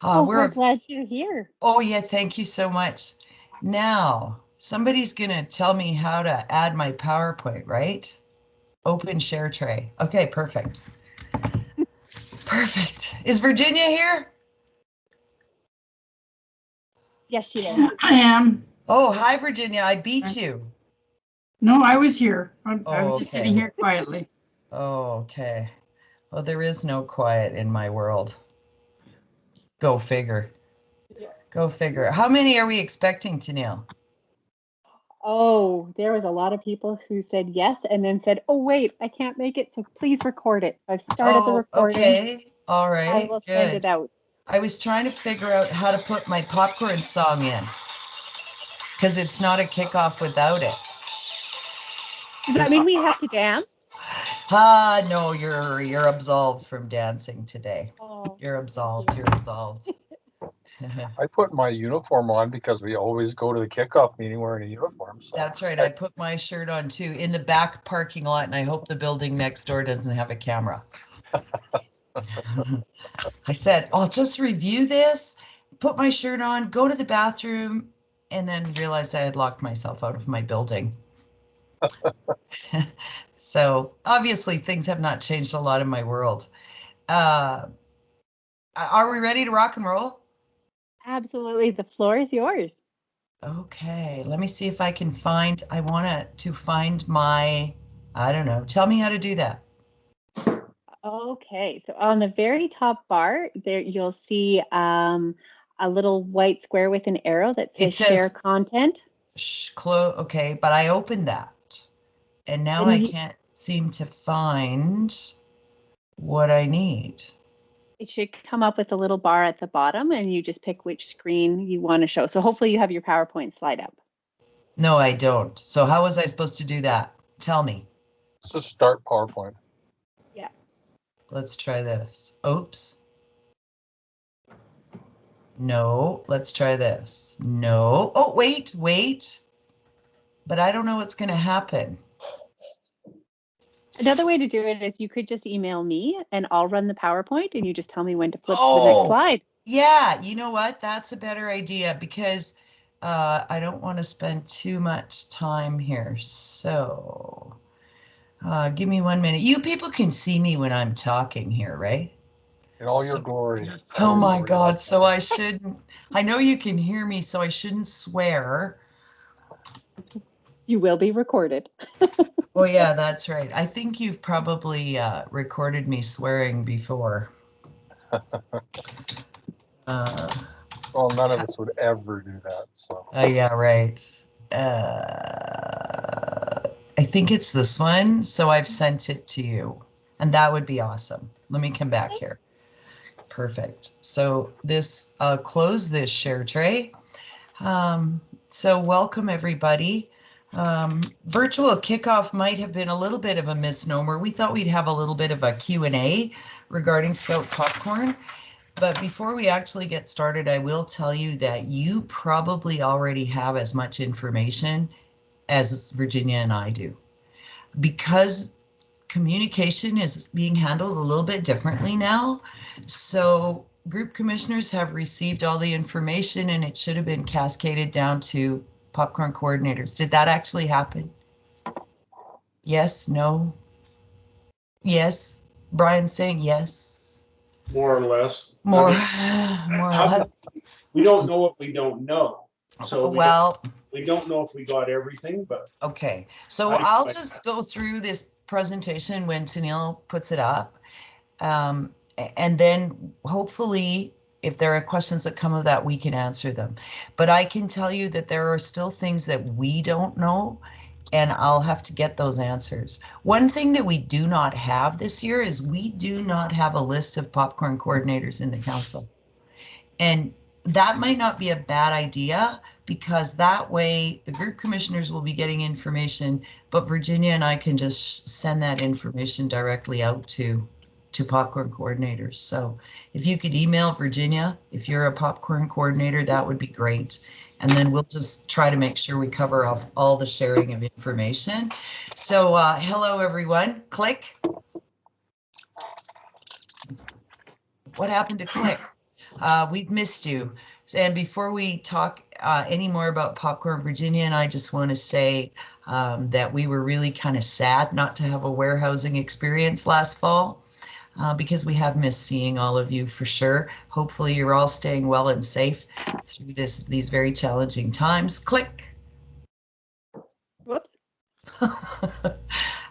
We're glad you're here. Oh, yeah, thank you so much. Now, somebody's going to tell me how to add my PowerPoint, right? Open share tray. Okay, perfect. Perfect. Is Virginia here? Yes, she is. I am. Oh, hi, Virginia. I beat you. No, I was here. I was just sitting here quietly. Oh, okay. Well, there is no quiet in my world. Go figure. Go figure. How many are we expecting, Tennille? Oh, there was a lot of people who said yes and then said, oh, wait, I can't make it, so please record it. I've started the recording. Okay. All right. I will send it out. I was trying to figure out how to put my popcorn song in because it's not a kickoff without it. Does that mean we have to dance? No, you're absolved from dancing today. Oh, you're absolved. You're absolved. I put my uniform on because we always go to the kickoff meeting wearing a uniform. So. That's right. I put my shirt on too in the back parking lot, and I hope the building next door doesn't have a camera. I said, I'll just review this, put my shirt on, go to the bathroom, and then realized I had locked myself out of my building. So obviously things have not changed a lot in my world. Are we ready to rock and roll? Absolutely. The floor is yours. Okay, let me see if I can find, I want to find my, I don't know, tell me how to do that. Okay, so on the very top bar there, you'll see a little white square with an arrow that says share content. Okay, but I opened that and now I can't seem to find what I need. It should come up with a little bar at the bottom and you just pick which screen you want to show. So hopefully you have your PowerPoint slide up. No, I don't. So how was I supposed to do that? Tell me. Just start PowerPoint. Yeah. Let's try this. Oops. No, let's try this. No. Oh, wait. But I don't know what's going to happen. Another way to do it is you could just email me and I'll run the PowerPoint and you just tell me when to flip to the next slide. Yeah, you know what? That's a better idea because I don't want to spend too much time here. So give me 1 minute. You people can see me when I'm talking here, right? In all your glory. Oh my God. So I shouldn't, I know you can hear me, so I shouldn't swear. You will be recorded. Oh yeah, that's right. I think you've probably recorded me swearing before. Well, none of us would ever do that. So. Yeah, right. I think it's this one. So I've sent it to you and that would be awesome. Let me come back here. Perfect. So this, I'll close this share tray. So welcome everybody. Virtual kickoff might have been a little bit of a misnomer. We thought we'd have a little bit of a Q&A regarding Scout Popcorn. But before we actually get started, I will tell you that you probably already have as much information as Virginia and I do. Because communication is being handled a little bit differently now. So group commissioners have received all the information and it should have been cascaded down to popcorn coordinators. Did that actually happen? Yes, no? Yes? Brian's saying yes. More or less. More or less. We don't know what we don't know. So we don't know if we got everything, but. Okay, so I'll just go through this presentation when Tennille puts it up. And then hopefully if there are questions that come of that, we can answer them. But I can tell you that there are still things that we don't know and I'll have to get those answers. One thing that we do not have this year is we do not have a list of popcorn coordinators in the council. And that might not be a bad idea because that way the group commissioners will be getting information, but Virginia and I can just send that information directly out to popcorn coordinators. So if you could email Virginia, if you're a popcorn coordinator, that would be great. And then we'll just try to make sure we cover off all the sharing of information. So hello, everyone. Click. What happened to click? We've missed you. And before we talk any more about Popcorn Virginia, and I just want to say that we were really kind of sad not to have a warehousing experience last fall because we have missed seeing all of you for sure. Hopefully you're all staying well and safe through these very challenging times. Click. Whoops.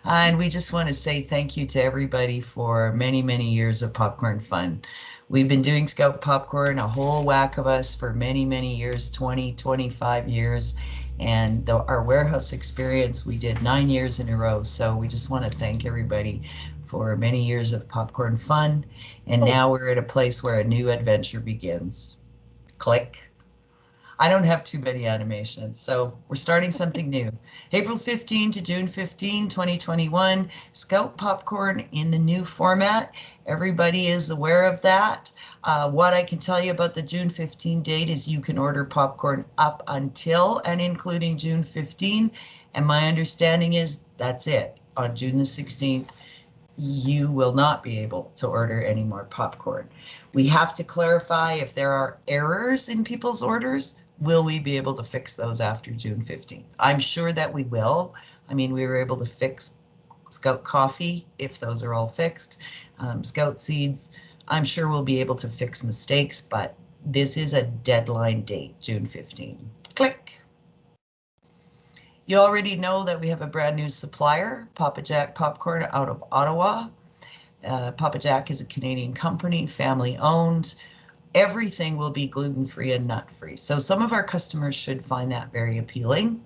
And we just want to say thank you to everybody for many, many years of popcorn fun. We've been doing Scout Popcorn, a whole whack of us, for many, many years, 20, 25 years. And our warehouse experience, we did 9 years in a row. So we just want to thank everybody for many years of popcorn fun. And now we're at a place where a new adventure begins. Click. I don't have too many animations, so we're starting something new. April 15 to June 15, 2021, Scout Popcorn in the new format. Everybody is aware of that. What I can tell you about the June 15 date is you can order popcorn up until and including June 15, and my understanding is that's it. On June the 16th, you will not be able to order any more popcorn. We have to clarify if there are errors in people's orders. Will we be able to fix those after June 15th? I'm sure that we will. I mean, we were able to fix Scout Coffee if those are all fixed. Scout Seeds, I'm sure we'll be able to fix mistakes, but this is a deadline date, June 15. Click. You already know that we have a brand new supplier, Papa Jack Popcorn out of Ottawa. Papa Jack is a Canadian company, family owned. Everything will be gluten-free and nut-free. So some of our customers should find that very appealing.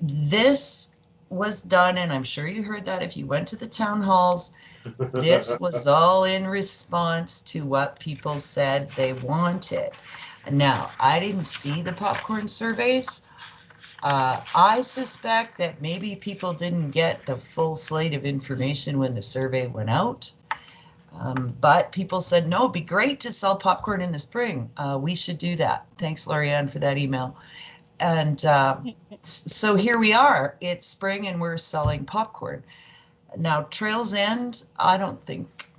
This was done, and I'm sure you heard that if you went to the town halls, this was all in response to what people said they wanted. Now, I didn't see the popcorn surveys. I suspect that maybe people didn't get the full slate of information when the survey went out. But people said, no, it'd be great to sell popcorn in the spring. We should do that. Thanks, Lorianne, for that email. And so here we are. It's spring and we're selling popcorn. Now, Trails End, I don't think,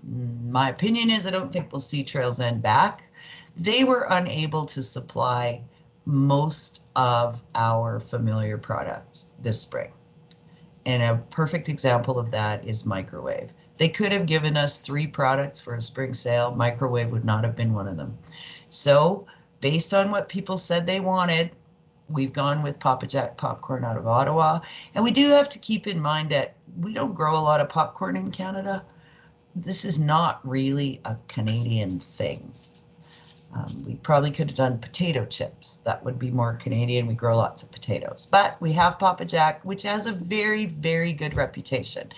my opinion is I don't think we'll see Trails End back. They were unable to supply most of our familiar products this spring. And a perfect example of that is microwave. They could have given us 3 products for a spring sale. Microwave would not have been one of them. So based on what people said they wanted, we've gone with Papa Jack Popcorn out of Ottawa. And we do have to keep in mind that we don't grow a lot of popcorn in Canada. This is not really a Canadian thing. We probably could have done potato chips. That would be more Canadian. We grow lots of potatoes. But we have Papa Jack, which has a very, very good reputation.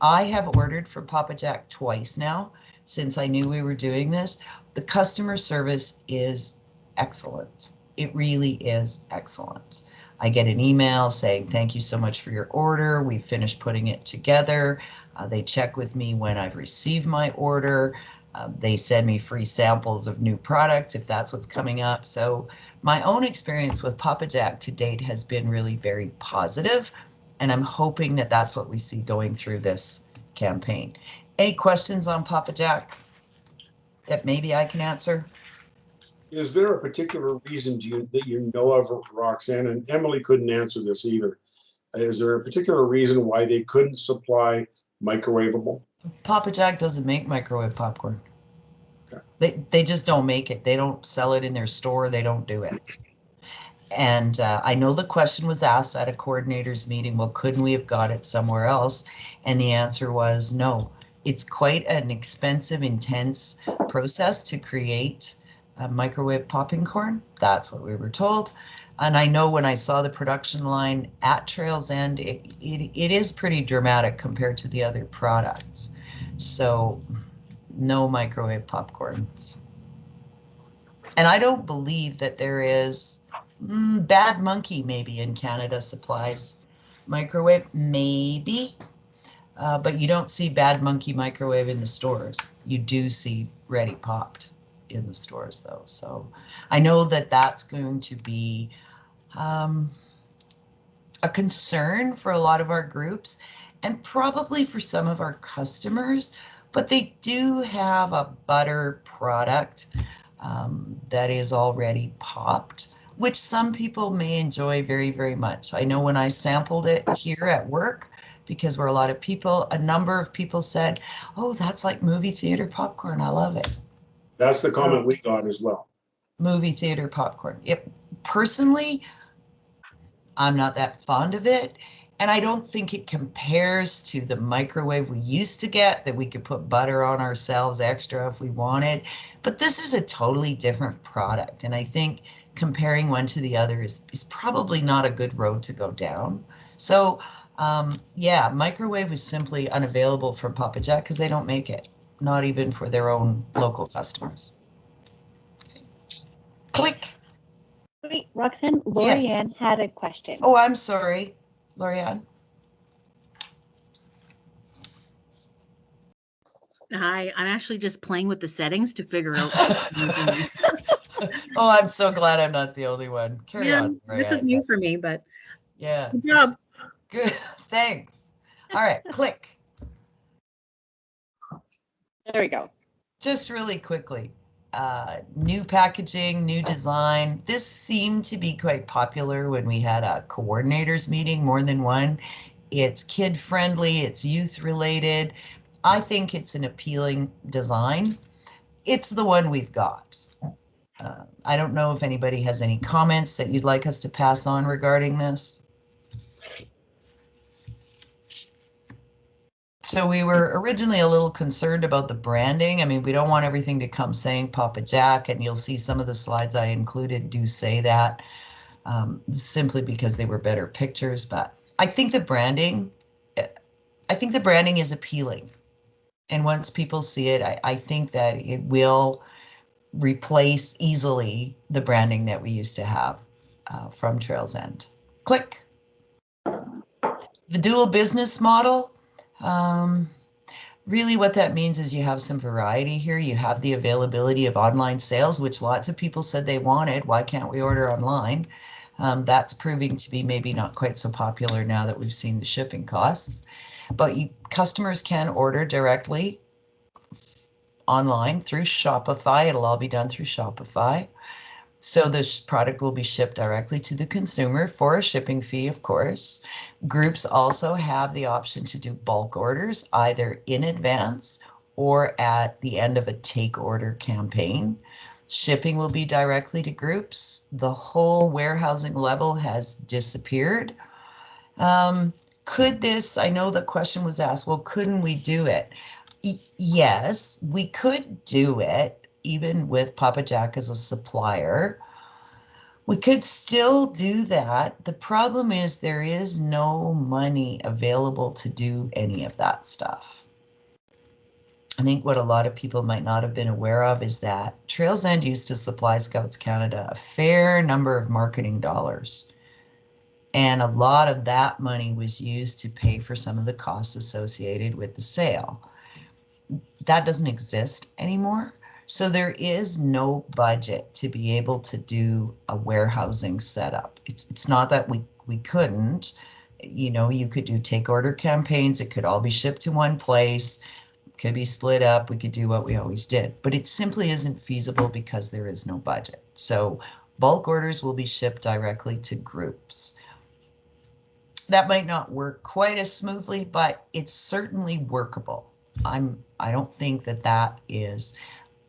I have ordered from Papa Jack twice now since I knew we were doing this. The customer service is excellent. It really is excellent. I get an email saying, thank you so much for your order. We've finished putting it together. They check with me when I've received my order. They send me free samples of new products if that's what's coming up. So my own experience with Papa Jack to date has been really very positive, and I'm hoping that that's what we see going through this campaign. Any questions on Papa Jack that maybe I can answer? Is there a particular reason that you know of, Roxanne, and Emily couldn't answer this either? Is there a particular reason why they couldn't supply microwavable? Papa Jack doesn't make microwave popcorn. Okay. They just don't make it. They don't sell it in their store. They don't do it. And I know the question was asked at a coordinators meeting, well, couldn't we have got it somewhere else? And the answer was no. It's quite an expensive, intense process to create a microwave popping corn. That's what we were told. And I know when I saw the production line at Trails End, it is pretty dramatic compared to the other products. So no microwave popcorn. And I don't believe that there is Bad Monkey maybe in Canada supplies microwave, maybe. But you don't see Bad Monkey microwave in the stores. You do see Ready Popped in the stores though. So I know that that's going to be a concern for a lot of our groups and probably for some of our customers. but they do have a butter product that is already popped, which some people may enjoy very, very much. I know when I sampled it here at work, because we're a lot of people, a number of people said, oh, that's like movie theater popcorn. I love it. That's the comment we got as well. Movie theater popcorn. Yep. Personally, I'm not that fond of it. And I don't think it compares to the microwave we used to get that we could put butter on ourselves extra if we wanted. But this is a totally different product. And I think comparing one to the other is probably not a good road to go down. So yeah, microwave is simply unavailable from Papa Jack because they don't make it, not even for their own local customers. Okay. Click. Wait, Roxanne, Lorianne had a question. Oh, I'm sorry, Lorianne. Hi, I'm actually just playing with the settings to figure out. Oh, I'm so glad I'm not the only one. Carry on. This is new for me, but yeah. Good job. Good. Thanks. All right, click. There we go. Just really quickly, new packaging, new design. This seemed to be quite popular when we had a coordinators meeting, more than one. It's kid friendly, it's youth related. I think it's an appealing design. It's the one we've got. I don't know if anybody has any comments that you'd like us to pass on regarding this. So we were originally a little concerned about the branding. I mean, we don't want everything to come saying Papa Jack, and you'll see some of the slides I included do say that, simply because they were better pictures. But I think the branding is appealing. And once people see it, I think that it will replace easily the branding that we used to have from Trails End. Click. The dual business model. Really what that means is you have some variety here. You have the availability of online sales, which lots of people said they wanted. Why can't we order online? That's proving to be maybe not quite so popular now that we've seen the shipping costs. But customers can order directly online through Shopify. It'll all be done through Shopify. So this product will be shipped directly to the consumer for a shipping fee, of course. Groups also have the option to do bulk orders, either in advance or at the end of a take order campaign. Shipping will be directly to groups. The whole warehousing level has disappeared. Could this, I know the question was asked, well, couldn't we do it? Yes, we could do it, even with Papa Jack as a supplier. We could still do that. The problem is there is no money available to do any of that stuff. I think what a lot of people might not have been aware of is that Trails End used to supply Scouts Canada a fair number of marketing dollars. And a lot of that money was used to pay for some of the costs associated with the sale. That doesn't exist anymore. So there is no budget to be able to do a warehousing setup. It's not that we couldn't. You know, you could do take order campaigns. It could all be shipped to one place. Could be split up. We could do what we always did. But it simply isn't feasible because there is no budget. So bulk orders will be shipped directly to groups. That might not work quite as smoothly, but it's certainly workable. I don't think that is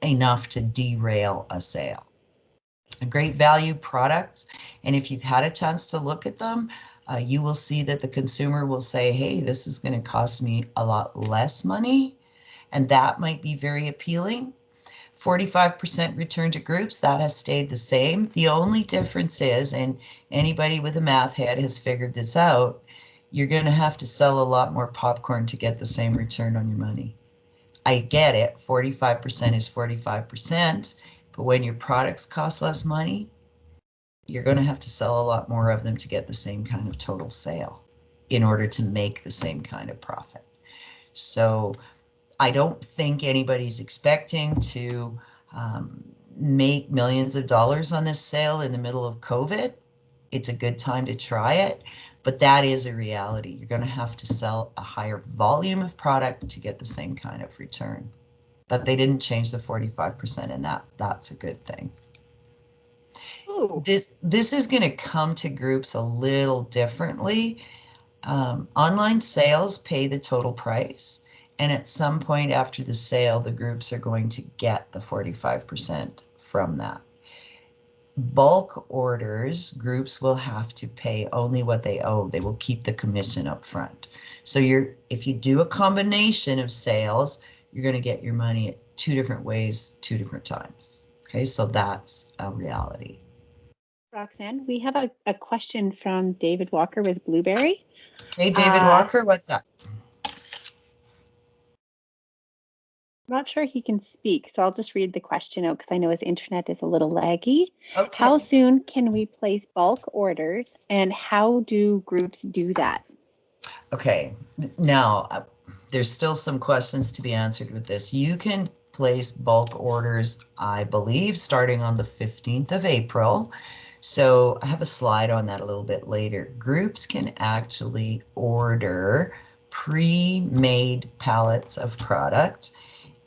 enough to derail a sale. A great value products, and if you've had a chance to look at them, you will see that the consumer will say, hey, this is going to cost me a lot less money, and that might be very appealing. 45% return to groups, that has stayed the same. The only difference is, and anybody with a math head has figured this out, you're going to have to sell a lot more popcorn to get the same return on your money. I get it, 45% is 45%, but when your products cost less money, you're going to have to sell a lot more of them to get the same kind of total sale in order to make the same kind of profit. So I don't think anybody's expecting to make millions of dollars on this sale in the middle of COVID. It's a good time to try it, But that is a reality. You're going to have to sell a higher volume of product to get the same kind of return. But they didn't change the 45%, and that's a good thing. Oh. This is going to come to groups a little differently. Online sales pay the total price, and at some point after the sale, the groups are going to get the 45% from that. Bulk orders, groups will have to pay only what they owe. They will keep the commission up front. So if you do a combination of sales, you're going to get your money at 2 different ways, 2 different times. Okay, so that's a reality. Roxanne, we have a question from David Walker with Blueberry. Okay, David Walker, what's up? I'm not sure he can speak, so I'll just read the question out because I know his internet is a little laggy. Okay. How soon can we place bulk orders, and how do groups do that? Okay, now there's still some questions to be answered with this. You can place bulk orders, I believe, starting on the 15th of April. So I have a slide on that a little bit later. Groups can actually order pre-made pallets of product,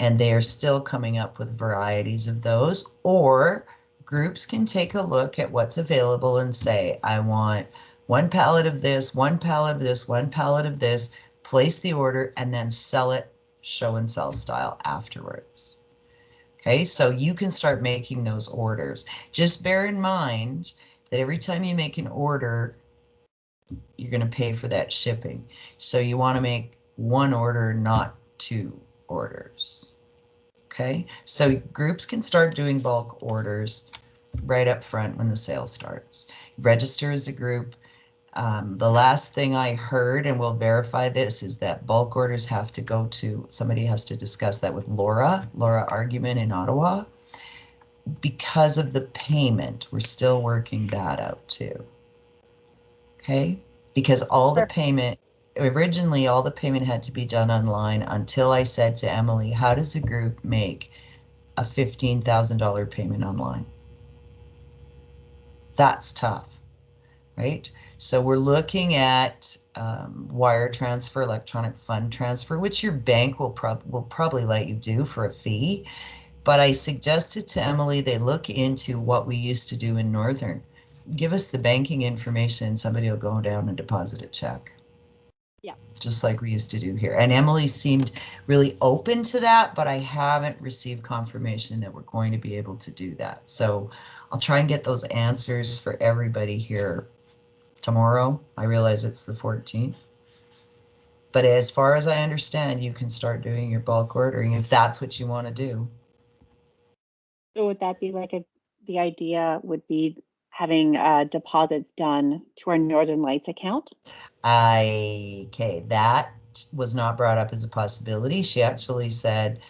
and they are still coming up with varieties of those, or groups can take a look at what's available and say, I want 1 pallet of this, 1 pallet of this, 1 pallet of this, place the order, and then sell it show and sell style afterwards. Okay, so you can start making those orders. Just bear in mind that every time you make an order, you're going to pay for that shipping. So you want to make 1 order, not 2 orders. Okay, so groups can start doing bulk orders right up front when the sale starts. Register as a group. The last thing I heard, and we'll verify this, is that bulk orders have to go to, somebody has to discuss that with Laura Argument in Ottawa. Because of the payment, we're still working that out too. Okay, because all the payment, originally all the payment had to be done online until I said to Emily, how does a group make a $15,000 payment online? That's tough, right? So we're looking at wire transfer, electronic fund transfer, which your bank will probably let you do for a fee. But I suggested to Emily they look into what we used to do in Northern. Give us the banking information and somebody will go down and deposit a check. Yeah. Just like we used to do here. And Emily seemed really open to that, but I haven't received confirmation that we're going to be able to do that. So I'll try and get those answers for everybody here tomorrow. I realize it's the 14th. But as far as I understand, you can start doing your bulk ordering if that's what you want to do. So would that be like the idea would be having deposits done to our Northern Lights account? Okay, that was not brought up as a possibility. She actually said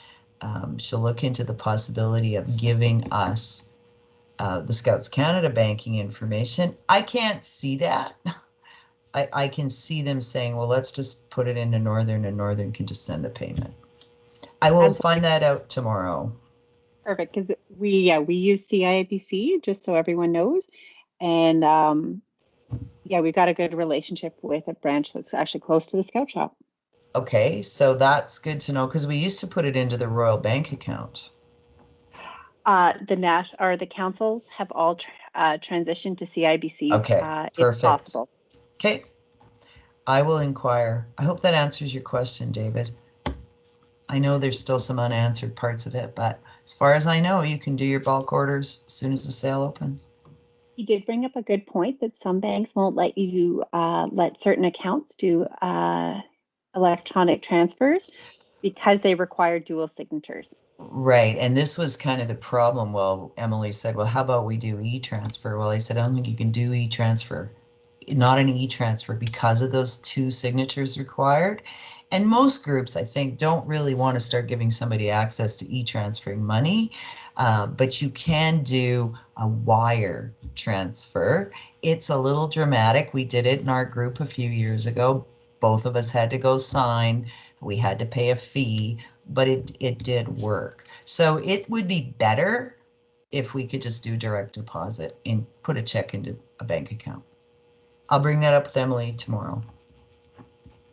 she'll look into the possibility of giving us the Scouts Canada banking information. I can't see that. I can see them saying, well, let's just put it into Northern and Northern can just send the payment. I will find that out tomorrow. Perfect, because we use CIBC, just so everyone knows. And we've got a good relationship with a branch that's actually close to the Scout Shop. Okay, so that's good to know because we used to put it into the Royal Bank account. The councils have all transitioned to CIBC. Okay, perfect. If possible. Okay, I will inquire. I hope that answers your question, David. I know there's still some unanswered parts of it, but as far as I know, you can do your bulk orders as soon as the sale opens. You did bring up a good point that some banks won't let you let certain accounts do electronic transfers because they require dual signatures. Right, and this was kind of the problem. Well, Emily said, well, how about we do e-transfer? Well, I said, I don't think you can do e-transfer. Not an e-transfer because of those 2 signatures required. And most groups, I think, don't really want to start giving somebody access to e-transferring money, but you can do a wire transfer. It's a little dramatic. We did it in our group a few years ago. Both of us had to go sign. We had to pay a fee, but it did work. So it would be better if we could just do direct deposit and put a check into a bank account. I'll bring that up with Emily tomorrow.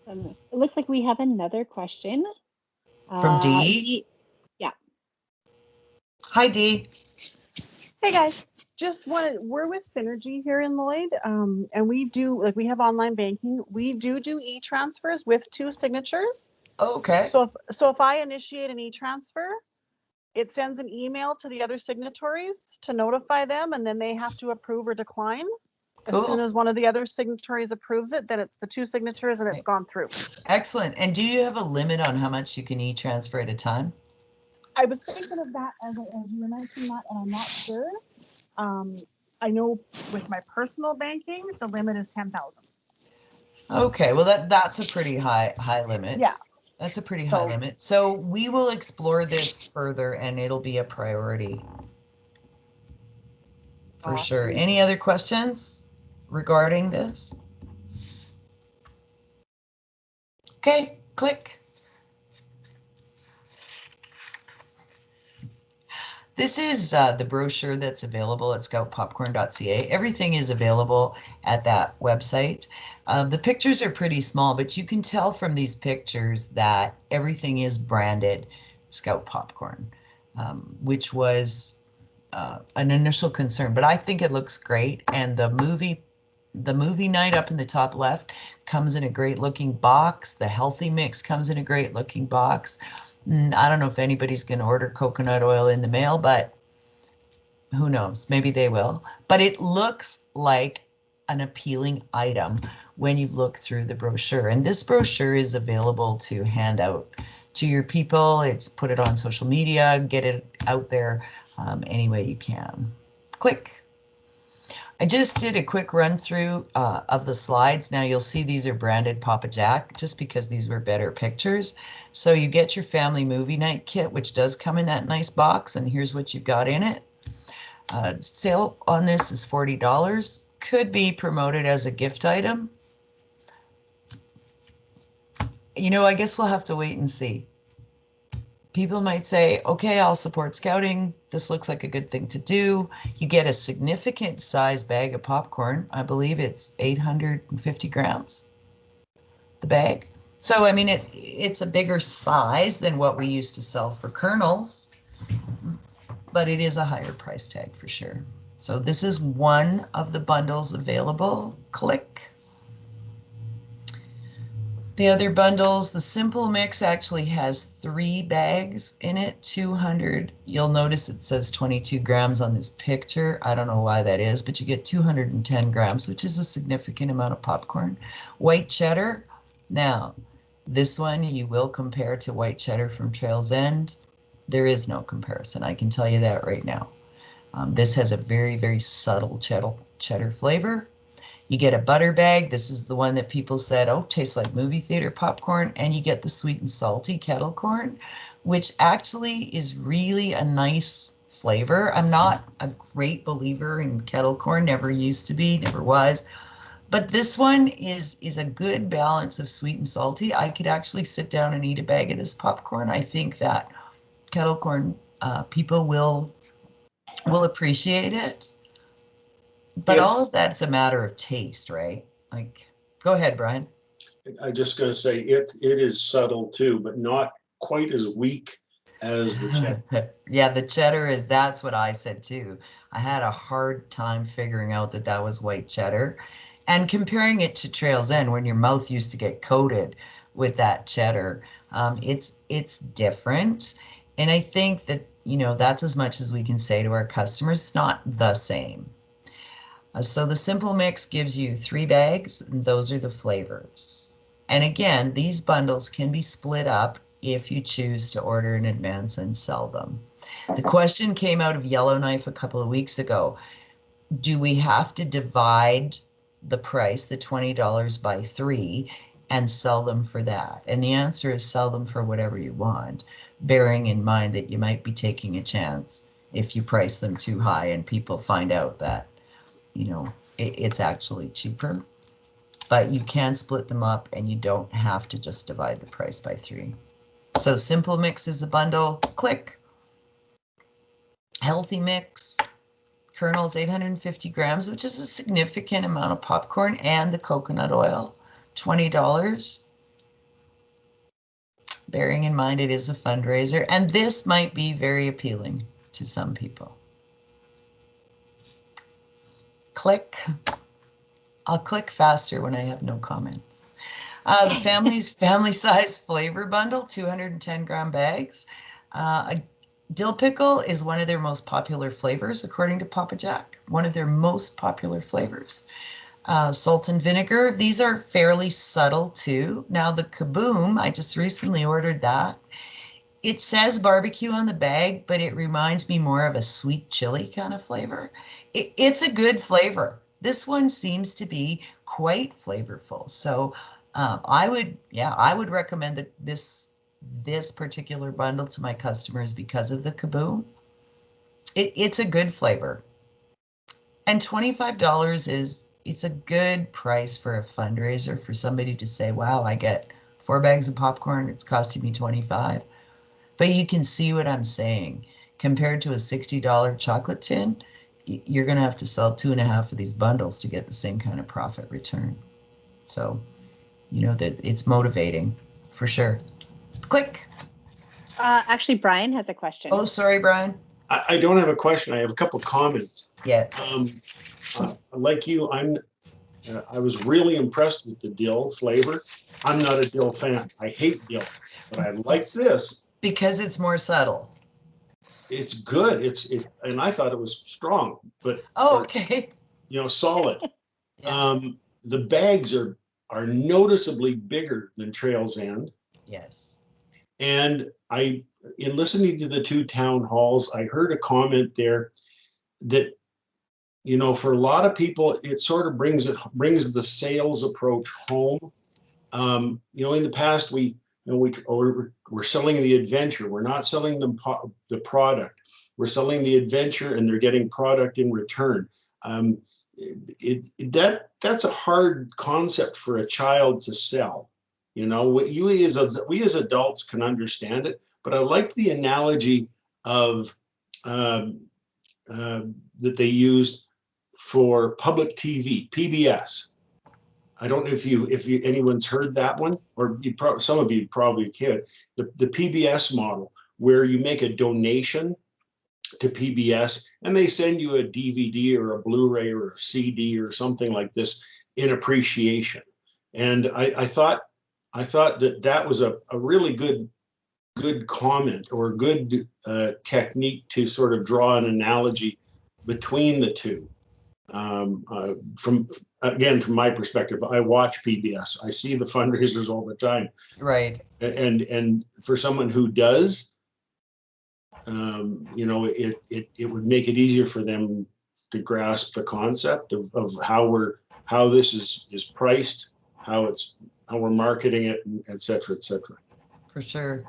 It looks like we have another question. From Dee? Yeah. Hi, Dee. Hey guys, just wanted, we're with Synergy here in Lloyd, and we do, like, we have online banking. We do e-transfers with 2 signatures. Okay. So if I initiate an e-transfer, it sends an email to the other signatories to notify them, and then they have to approve or decline. Cool. As soon as one of the other signatories approves it, then it's the 2 signatures and it's gone through. Excellent. And do you have a limit on how much you can e-transfer at a time? I was thinking of that as you were mentioning that, and I'm not sure. I know with my personal banking, the limit is 10,000. Okay, well that's a pretty high limit. Yeah. That's a pretty high limit. So we will explore this further and it'll be a priority. For sure. Any other questions regarding this? Okay, click. This is the brochure that's available at scoutpopcorn.ca. Everything is available at that website. The pictures are pretty small, but you can tell from these pictures that everything is branded Scout Popcorn, which was an initial concern. But I think it looks great, and the movie night up in the top left comes in a great looking box. The healthy mix comes in a great looking box. I don't know if anybody's going to order coconut oil in the mail, but who knows? Maybe they will. But it looks like an appealing item when you look through the brochure. And this brochure is available to hand out to your people. It's put it on social media, get it out there any way you can. Click. I just did a quick run through of the slides. Now you'll see these are branded Papa Jack just because these were better pictures. So you get your family movie night kit, which does come in that nice box, and here's what you've got in it. Sale on this is $40. Could be promoted as a gift item. You know, I guess we'll have to wait and see. People might say, okay, I'll support scouting. This looks like a good thing to do. You get a significant size bag of popcorn. I believe it's 850 grams, the bag. So, I mean, it's a bigger size than what we used to sell for kernels, but it is a higher price tag for sure. So this is one of the bundles available. Click. The other bundles, the simple mix actually has 3 bags in it, 200. You'll notice it says 22 grams on this picture. I don't know why that is, but you get 210 grams, which is a significant amount of popcorn. White cheddar. Now, this one you will compare to white cheddar from Trail's End. There is no comparison. I can tell you that right now. This has a very, very subtle cheddar flavor. You get a butter bag. This is the one that people said, oh, tastes like movie theater popcorn. And you get the sweet and salty kettle corn, which actually is really a nice flavor. I'm not a great believer in kettle corn, never used to be, never was. But this one is a good balance of sweet and salty. I could actually sit down and eat a bag of this popcorn. I think that kettle corn people will appreciate it. But yes, all of that's a matter of taste, right? Like, go ahead, Brian. I'm just going to say it is subtle too, but not quite as weak as the cheddar. Yeah, the cheddar is, that's what I said too. I had a hard time figuring out that was white cheddar. And comparing it to Trail's End, when your mouth used to get coated with that cheddar, it's different. And I think that, you know, that's as much as we can say to our customers. It's not the same. So the simple mix gives you 3 bags, and those are the flavors. And again, these bundles can be split up if you choose to order in advance and sell them. The question came out of Yellowknife a couple of weeks ago. Do we have to divide the price, the $20 by 3, and sell them for that? And the answer is sell them for whatever you want, bearing in mind that you might be taking a chance if you price them too high and people find out that, you know, it's actually cheaper. But you can split them up and you don't have to just divide the price by 3. So simple mix is a bundle. Click. Healthy mix. kernels, 850 grams, which is a significant amount of popcorn, and the coconut oil, $20. Bearing in mind it is a fundraiser, and this might be very appealing to some people. Click. I'll click faster when I have no comments. The family size flavor bundle, 210 gram bags. Dill pickle is one of their most popular flavors, according to Papa Jack. One of their most popular flavors. Salt and vinegar, these are fairly subtle too. Now the Kaboom, I just recently ordered that. It says barbecue on the bag, but it reminds me more of a sweet chili kind of flavor. It's a good flavor. This one seems to be quite flavorful. So I would recommend this particular bundle to my customers because of the Kaboom. It's a good flavor. And $25 it's a good price for a fundraiser for somebody to say, wow, I get 4 bags of popcorn, it's costing me $25. But you can see what I'm saying. Compared to a $60 chocolate tin, you're going to have to sell 2.5 of these bundles to get the same kind of profit return. So, you know, that it's motivating for sure. Click. Actually, Brian has a question. Oh, sorry, Brian. I don't have a question. I have a couple comments. Yeah. Like you, I was really impressed with the dill flavor. I'm not a dill fan. I hate dill, but I like this. Because it's more subtle. It's good. And I thought it was strong, but okay. You know, solid. Yeah. The bags are noticeably bigger than Trail's End. Yes. And in listening to the 2 town halls, I heard a comment there that, you know, for a lot of people, it sort of brings the sales approach home. You know, in the past, we're selling the adventure. We're not selling the product. We're selling the adventure, and they're getting product in return. That's a hard concept for a child to sell. You know, we as adults can understand it, but I like the analogy of that they used for public TV, PBS. I don't know if anyone's heard that one, or some of you probably could. The PBS model, where you make a donation to PBS and they send you a DVD or a Blu-ray or a CD or something like this in appreciation. And I thought that was a really good comment, or good technique to sort of draw an analogy between the two. From my perspective, I watch PBS. I see the fundraisers all the time. Right. And for someone who does, you know, it would make it easier for them to grasp the concept of how this is priced, how we're marketing it, et cetera, et cetera. For sure.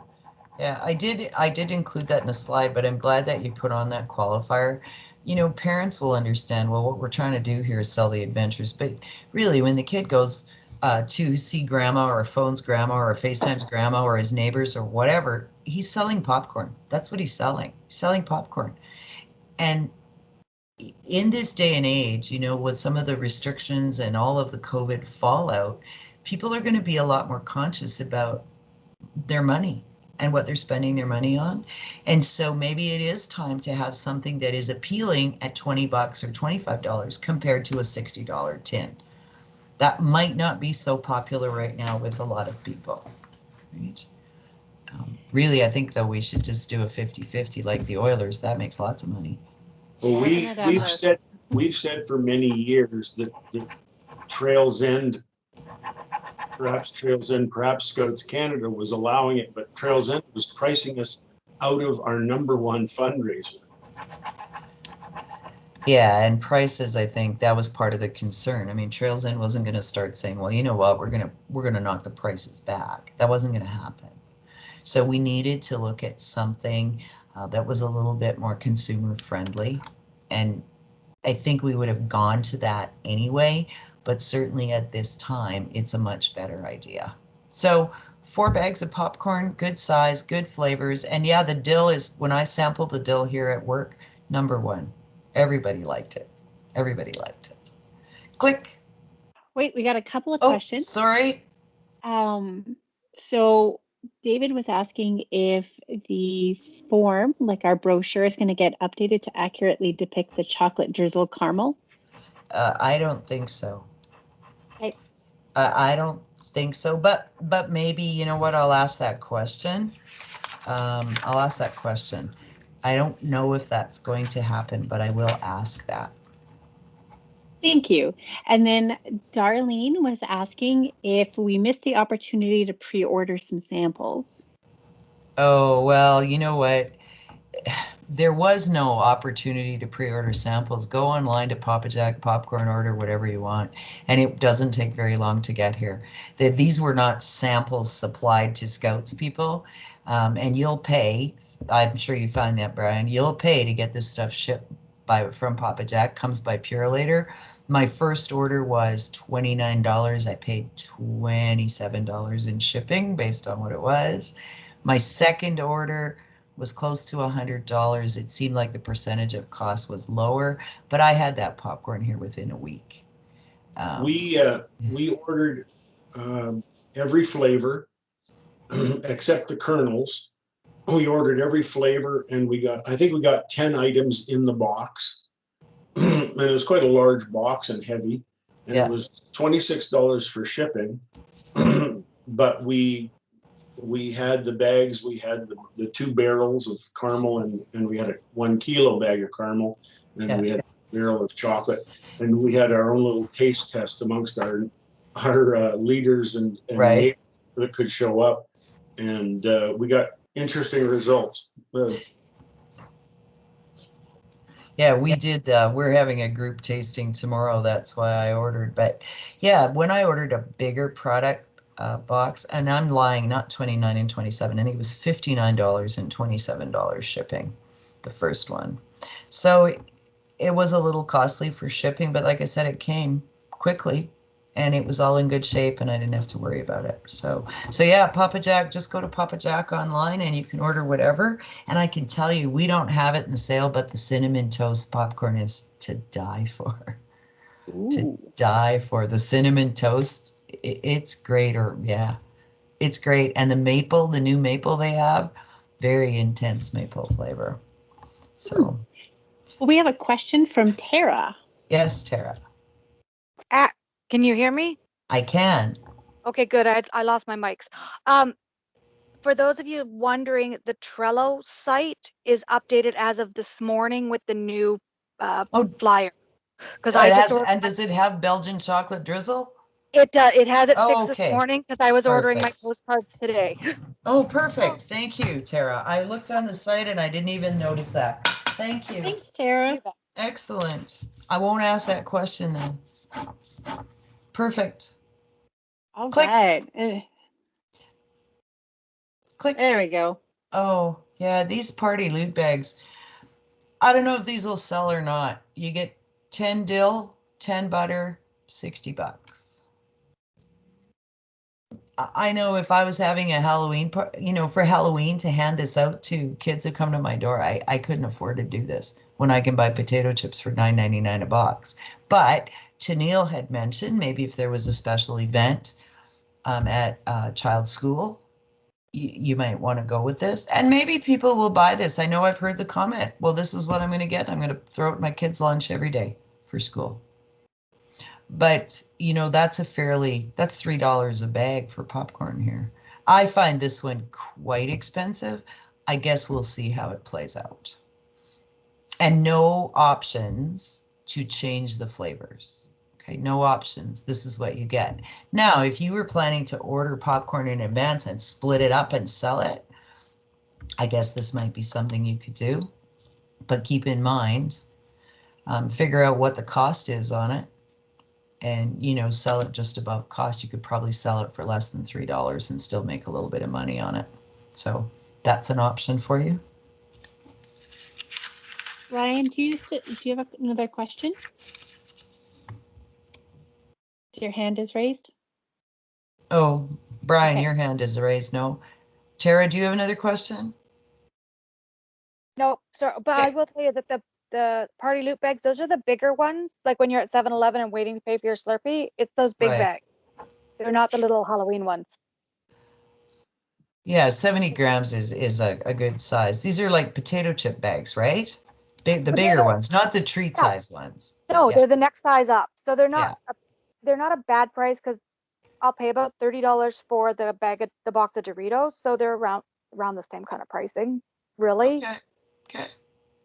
Yeah, I did include that in a slide, but I'm glad that you put on that qualifier. You know, parents will understand, well, what we're trying to do here is sell the adventures. But really, when the kid goes to see grandma, or phones grandma, or FaceTimes grandma, or his neighbors, or whatever, he's selling popcorn. That's what he's selling. He's selling popcorn. And in this day and age, you know, with some of the restrictions and all of the COVID fallout, people are going to be a lot more conscious about their money and what they're spending their money on. And so maybe it is time to have something that is appealing at $20 or $25 compared to a $60 tin. That might not be so popular right now with a lot of people, right? Really, I think, though, we should just do a 50-50 like the Oilers. That makes lots of money. Well, we've said for many years that Trail's End, perhaps Scouts Canada was allowing it, but Trail's End was pricing us out of our #1 fundraiser. Yeah, and prices, I think that was part of the concern. I mean, Trail's End wasn't going to start saying, well, you know what, we're gonna knock the prices back. That wasn't going to happen. So we needed to look at something that was a little bit more consumer friendly, and I think we would have gone to that anyway, but certainly at this time, it's a much better idea. So 4 bags of popcorn, good size, good flavors. And yeah, the dill is, when I sampled the dill here at work, #1. Everybody liked it. Everybody liked it. Click. Wait, we got a couple of Oh, questions. sorry. So David was asking if the form, like our brochure, is going to get updated to accurately depict the chocolate drizzle caramel. I don't think so. Okay. I don't think so, but maybe, you know what, I'll ask that question. I'll ask that question. I don't know if that's going to happen, but I will ask that. Thank you. And then Darlene was asking if we missed the opportunity to pre-order some samples. Oh, well, you know what? There was no opportunity to pre-order samples. Go online to Papa Jack Popcorn, order whatever you want, and it doesn't take very long to get here. These were not samples supplied to Scouts people, and you'll pay. I'm sure you find that, Brian. You'll pay to get this stuff shipped from Papa Jack. Comes by Purolator. My first order was $29. I paid $27 in shipping based on what it was. My second order was close to $100. It seemed like the percentage of cost was lower, but I had that popcorn here within a week. We ordered every flavor except the kernels. We ordered every flavor, and I think we got 10 items in the box. And it was quite a large box and heavy, and it was $26 for shipping. But we had the bags, we had the 2 barrels of caramel, and we had a 1 kilo bag of caramel, and we had a barrel of chocolate, and we had our own little taste test amongst our leaders and right. that could show up, and we got interesting results. Yeah, we did. We're having a group tasting tomorrow. That's why I ordered. But yeah, when I ordered a bigger product box, and I'm lying, not 29 and 27. I think it was $59 and $27 shipping, the first one. So it was a little costly for shipping, but like I said, it came quickly. And it was all in good shape, and I didn't have to worry about it. So yeah, Papa Jack, just go to Papa Jack online and you can order whatever. And I can tell you, we don't have it in the sale, but the cinnamon toast popcorn is to die for. Ooh. To die for. The cinnamon toast, it's great. It's great. And the new maple they have, very intense maple flavor. So. Well, we have a question from Tara. Yes, Tara. Can you hear me? I can. Okay, good. I lost my mics. For those of you wondering, the Trello site is updated as of this morning with the new flyer. Because and does it have Belgian chocolate drizzle? It does. It has it fixed this morning because I was ordering my postcards today. Oh, perfect. Thank you, Tara. I looked on the site and I didn't even notice that. Thank you. Thanks, Tara. Excellent. I won't ask that question then. Perfect. All Click. right. Click. There we go. Oh, yeah, these party loot bags. I don't know if these will sell or not. You get 10 dill, 10 butter, $60. I know if I was having a Halloween, for Halloween to hand this out to kids who come to my door, I couldn't afford to do this when I can buy potato chips for $9.99 a box. But Tennille had mentioned maybe if there was a special event at child's school, you might want to go with this. And maybe people will buy this. I know I've heard the comment, well, this is what I'm going to get. I'm going to throw it in my kids' lunch every day for school. But, that's $3 a bag for popcorn here. I find this one quite expensive. I guess we'll see how it plays out. And no options to change the flavors. Okay, no options. This is what you get. Now, if you were planning to order popcorn in advance and split it up and sell it, I guess this might be something you could do. But keep in mind, figure out what the cost is on it. And, sell it just above cost. You could probably sell it for less than $3 and still make a little bit of money on it. So that's an option for you. Ryan, do you have another question? Your hand is raised. Oh, Brian, okay. Your hand is raised. No. Tara, do you have another question? No, sir, but okay. I will tell you that the party loot bags, those are the bigger ones. Like when you're at 7-Eleven and waiting to pay for your Slurpee, it's those big Right. bags. They're not the little Halloween ones. Yeah, 70 grams is a good size. These are like potato chip bags, right? The bigger ones, not the treat Yeah. size ones. No, Yeah. they're the next size up. So they're Yeah. not a bad price because I'll pay about $30 for the box of Doritos. So they're around the same kind of pricing, really. Okay. Okay.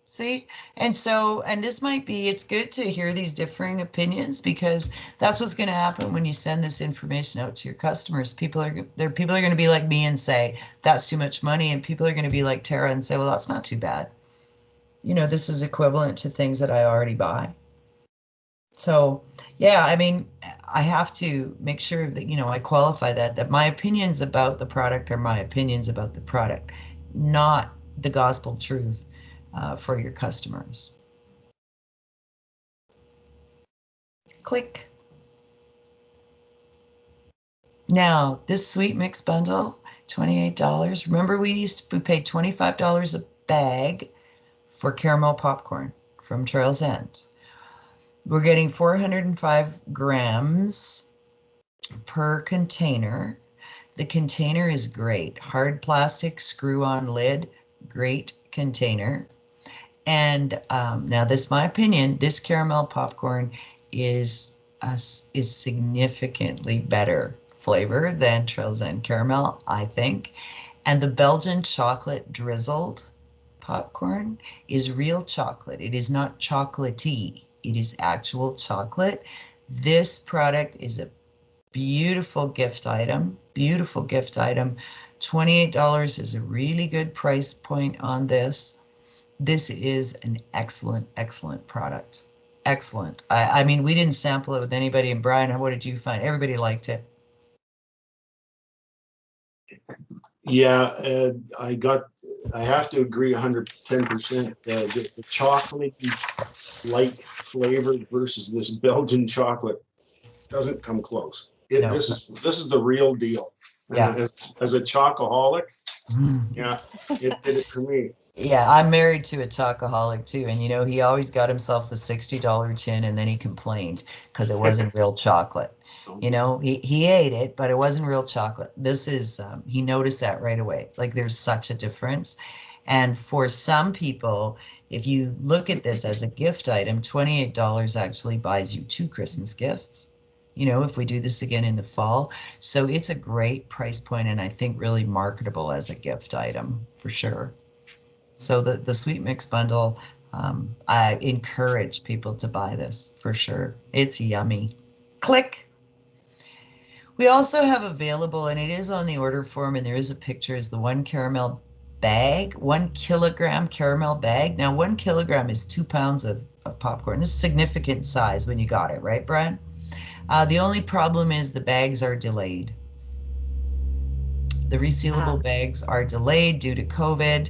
See, and this might be, it's good to hear these differing opinions because that's what's going to happen when you send this information out to your customers. People are going to be like me and say, that's too much money. And people are going to be like Tara and say, well, that's not too bad. You know, this is equivalent to things that I already buy. So, yeah, I mean, I have to make sure that, you know, I qualify that my opinions about the product are my opinions about the product, not the gospel truth for your customers. Click. Now, this sweet mix bundle, $28. Remember, we paid $25 a bag for caramel popcorn from Trails End. We're getting 405 grams per container. The container is great. Hard plastic, screw-on lid, great container. And now this is my opinion, this caramel popcorn is significantly better flavor than Trails End caramel, I think. And the Belgian chocolate drizzled popcorn is real chocolate. It is not chocolatey. It is actual chocolate. This product is a beautiful gift item, beautiful gift item. $28 is a really good price point on this. This is an excellent, excellent product. Excellent. I mean, we didn't sample it with anybody. And Brian, what did you find? Everybody liked it. Yeah, I have to agree 110%. The chocolate-like flavor versus this Belgian chocolate doesn't come close. No. This is the real deal. Yeah. As a chocoholic, yeah, it did it for me. Yeah, I'm married to a chocoholic too, and you know, he always got himself the $60 tin, and then he complained because it wasn't real chocolate. You know, he ate it, but it wasn't real chocolate. This is, he noticed that right away. Like there's such a difference. And for some people, if you look at this as a gift item, $28 actually buys you 2 Christmas gifts. You know, if we do this again in the fall. So it's a great price point, and I think really marketable as a gift item for sure. So the Sweet Mix Bundle, I encourage people to buy this for sure. It's yummy. Click. We also have available, and it is on the order form, and there is a picture, is the 1 caramel bag, 1 kilogram caramel bag. Now 1 kilogram is 2 pounds of popcorn. This is significant size when you got it, right, Brian? The only problem is the bags are delayed. The resealable bags are delayed due to COVID.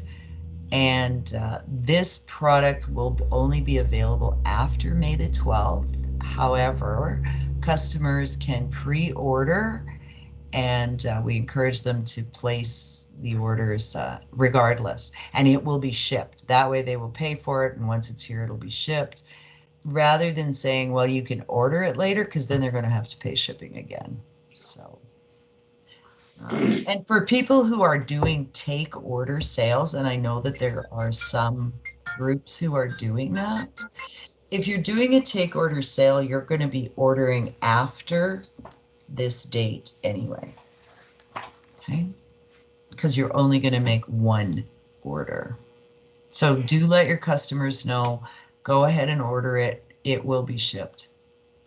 And this product will only be available after May the 12th. However, customers can pre-order, and we encourage them to place the orders regardless. And it will be shipped. That way they will pay for it, and once it's here, it'll be shipped. Rather than saying, well, you can order it later, because then they're going to have to pay shipping again. So. And for people who are doing take order sales, and I know that there are some groups who are doing that, if you're doing a take order sale, you're going to be ordering after this date anyway, okay? Because you're only going to make 1 order. So do let your customers know, go ahead and order it. It will be shipped,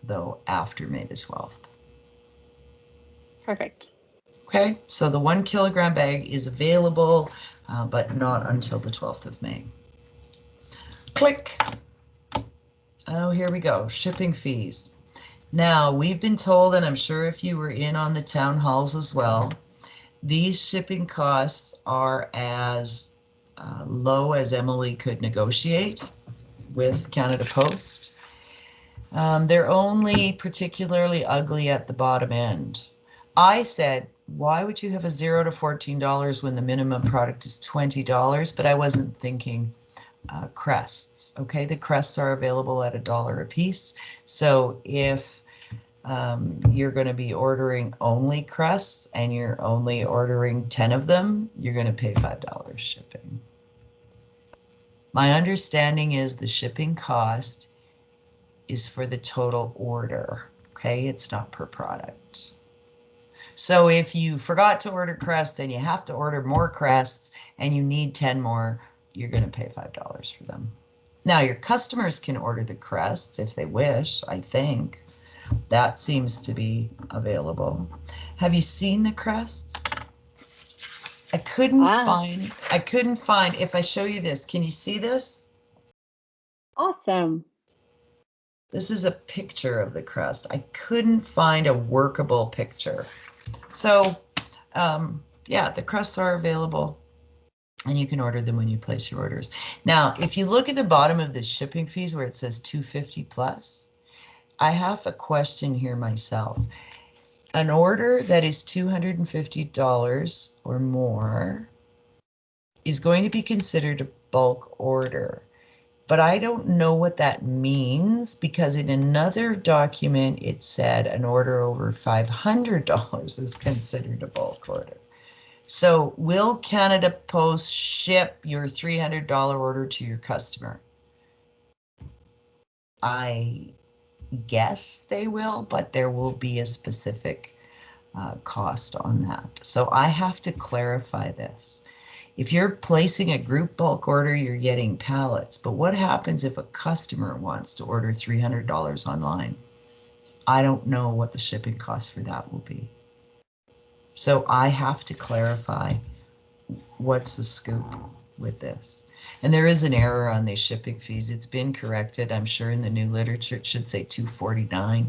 though, after May the 12th. Perfect. Okay, so the 1 kilogram bag is available, but not until the 12th of May. Click. Oh, here we go, shipping fees. Now, we've been told, and I'm sure if you were in on the town halls as well, these shipping costs are as low as Emily could negotiate with Canada Post. They're only particularly ugly at the bottom end. I said, why would you have a $0 to $14 when the minimum product is $20? But I wasn't thinking crests. Okay, the crests are available at $1 a piece. So if you're going to be ordering only crests and you're only ordering 10 of them, you're going to pay $5 shipping. My understanding is the shipping cost is for the total order. Okay, it's not per product. So if you forgot to order crest and you have to order more crests and you need 10 more, you're going to pay $5 for them. Now your customers can order the crests if they wish, I think. That seems to be available. Have you seen the crest? I couldn't find, if I show you this, can you see this? Awesome. This is a picture of the crest. I couldn't find a workable picture. So, yeah, the crests are available and you can order them when you place your orders. Now, if you look at the bottom of the shipping fees where it says $250 plus, I have a question here myself. An order that is $250 or more is going to be considered a bulk order. But I don't know what that means because in another document it said an order over $500 is considered a bulk order. So will Canada Post ship your $300 order to your customer? I guess they will, but there will be a specific cost on that. So I have to clarify this. If you're placing a group bulk order, you're getting pallets. But what happens if a customer wants to order $300 online? I don't know what the shipping cost for that will be. So I have to clarify what's the scoop with this. And there is an error on these shipping fees. It's been corrected. I'm sure in the new literature it should say $249.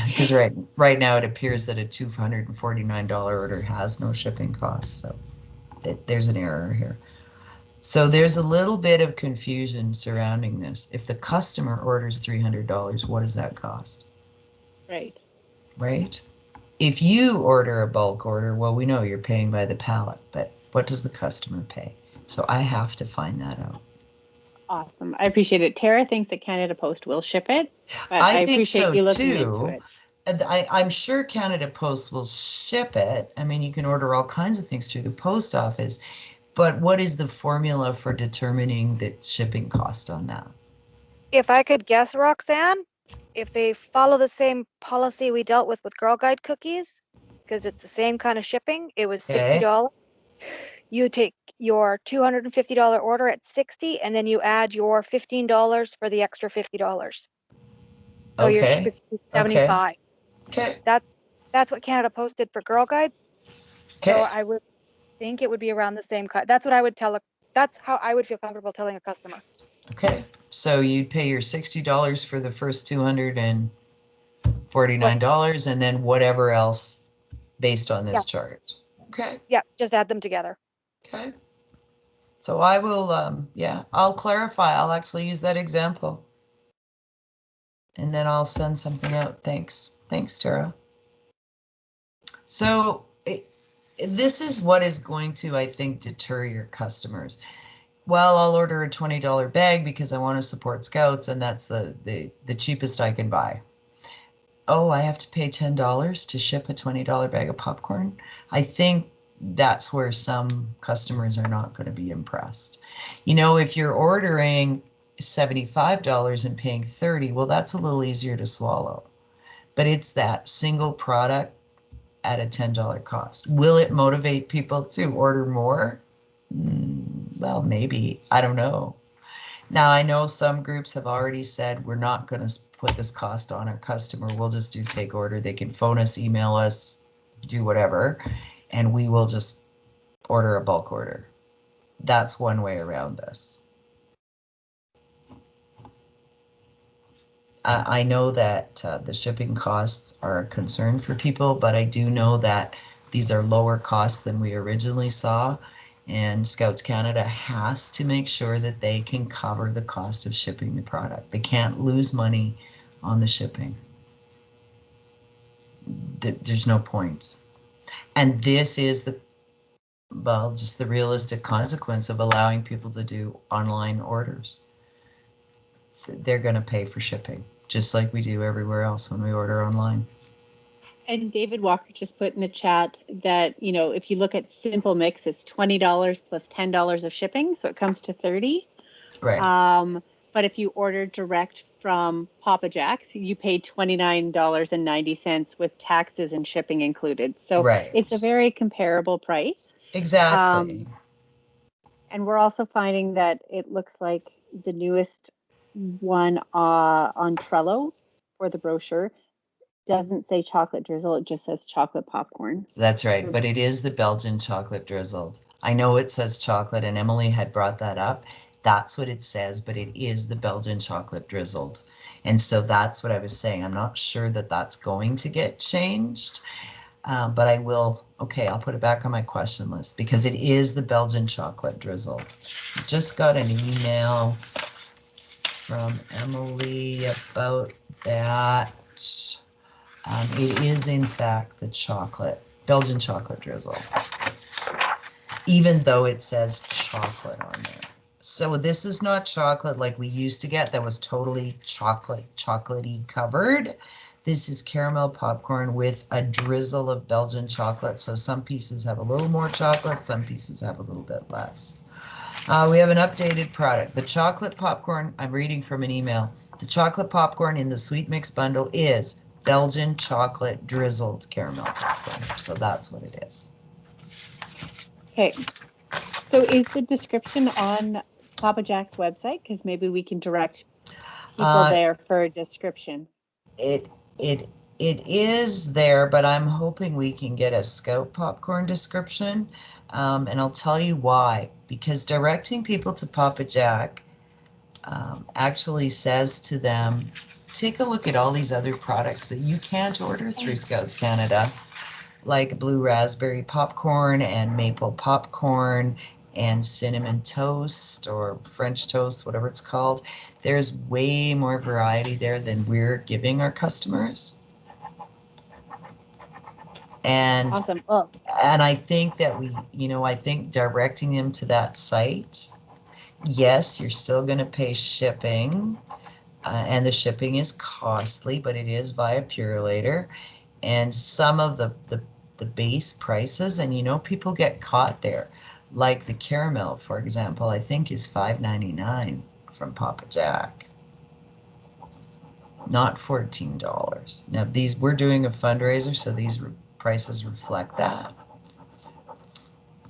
Because right now it appears that a $249 order has no shipping costs. So there's an error here. So there's a little bit of confusion surrounding this. If the customer orders $300, what does that cost? Right. Right? If you order a bulk order, well, we know you're paying by the pallet, but what does the customer pay? So I have to find that out. Awesome. I appreciate it. Tara thinks that Canada Post will ship it, but I I think appreciate so you looking into too. it. And I'm sure Canada Post will ship it. I mean, you can order all kinds of things through the post office, but what is the formula for determining the shipping cost on that? If I could guess, Roxanne, if they follow the same policy we dealt with Girl Guide cookies, because it's the same kind of shipping, it was $60. You take your $250 order at $60, and then you add your $15 for the extra $50. So your shipping is $75. Okay. That's what Canada Post did for Girl Guides. Okay. So I would think it would be around the same cut. That's what I would tell. That's how I would feel comfortable telling a customer. Okay. So you'd pay your $60 for the first $249, and then whatever else based on this charge. Okay. Yeah, just add them together. Okay. So I will, yeah, I'll clarify. I'll actually use that example. And then I'll send something out. Thanks. Thanks, Tara. So this is what is going to, I think, deter your customers. Well, I'll order a $20 bag because I want to support Scouts, and that's the cheapest I can buy. Oh, I have to pay $10 to ship a $20 bag of popcorn? I think that's where some customers are not going to be impressed. You know, if you're ordering $75 and paying $30, well, that's a little easier to swallow. But it's that single product at a $10 cost. Will it motivate people to order more? Well, maybe. I don't know. Now, I know some groups have already said we're not going to put this cost on our customer. We'll just do take order. They can phone us, email us, do whatever, and we will just order a bulk order. That's one way around this. I know that the shipping costs are a concern for people, but I do know that these are lower costs than we originally saw. And Scouts Canada has to make sure that they can cover the cost of shipping the product. They can't lose money on the shipping. There's no point. And this is the well, just the realistic consequence of allowing people to do online orders. They're going to pay for shipping, just like we do everywhere else when we order online. And David Walker just put in the chat that, you know, if you look at Simple Mix, it's $20 plus $10 of shipping, so it comes to $30. Right. But if you order direct from Papa Jack's, you pay $29.90 with taxes and shipping included. So right. It's a very comparable price. Exactly. And we're also finding that it looks like the newest one on Trello for the brochure doesn't say chocolate drizzle, it just says chocolate popcorn. That's right, but it is the Belgian chocolate drizzled. I know it says chocolate, and Emily had brought that up. That's what it says, but it is the Belgian chocolate drizzled. And so that's what I was saying. I'm not sure that that's going to get changed, but I will. Okay, I'll put it back on my question list because it is the Belgian chocolate drizzled. Just got an email from Emily about that. It is, in fact, the Belgian chocolate drizzle, even though it says chocolate on there. So this is not chocolate like we used to get that was totally chocolatey covered. This is caramel popcorn with a drizzle of Belgian chocolate. So some pieces have a little more chocolate, some pieces have a little bit less. We have an updated product. The chocolate popcorn, I'm reading from an email. The chocolate popcorn in the Sweet Mix bundle is Belgian chocolate drizzled caramel popcorn. So that's what it is. Okay. So is the description on Papa Jack's website? Because maybe we can direct people there for a description. It is there, but I'm hoping we can get a Scout popcorn description. And I'll tell you why. Because directing people to Papa Jack actually says to them, take a look at all these other products that you can't order through Scouts Canada, like blue raspberry popcorn and maple popcorn and cinnamon toast or French toast, whatever it's called. There's way more variety there than we're giving our customers. And, awesome. Oh. And I think that I think directing them to that site, yes, you're still going to pay shipping, and the shipping is costly, but it is via Purolator. And some of the base prices, and people get caught there, like the caramel, for example, I think is $5.99 from Papa Jack, not $14. Now we're doing a fundraiser, so these prices reflect that.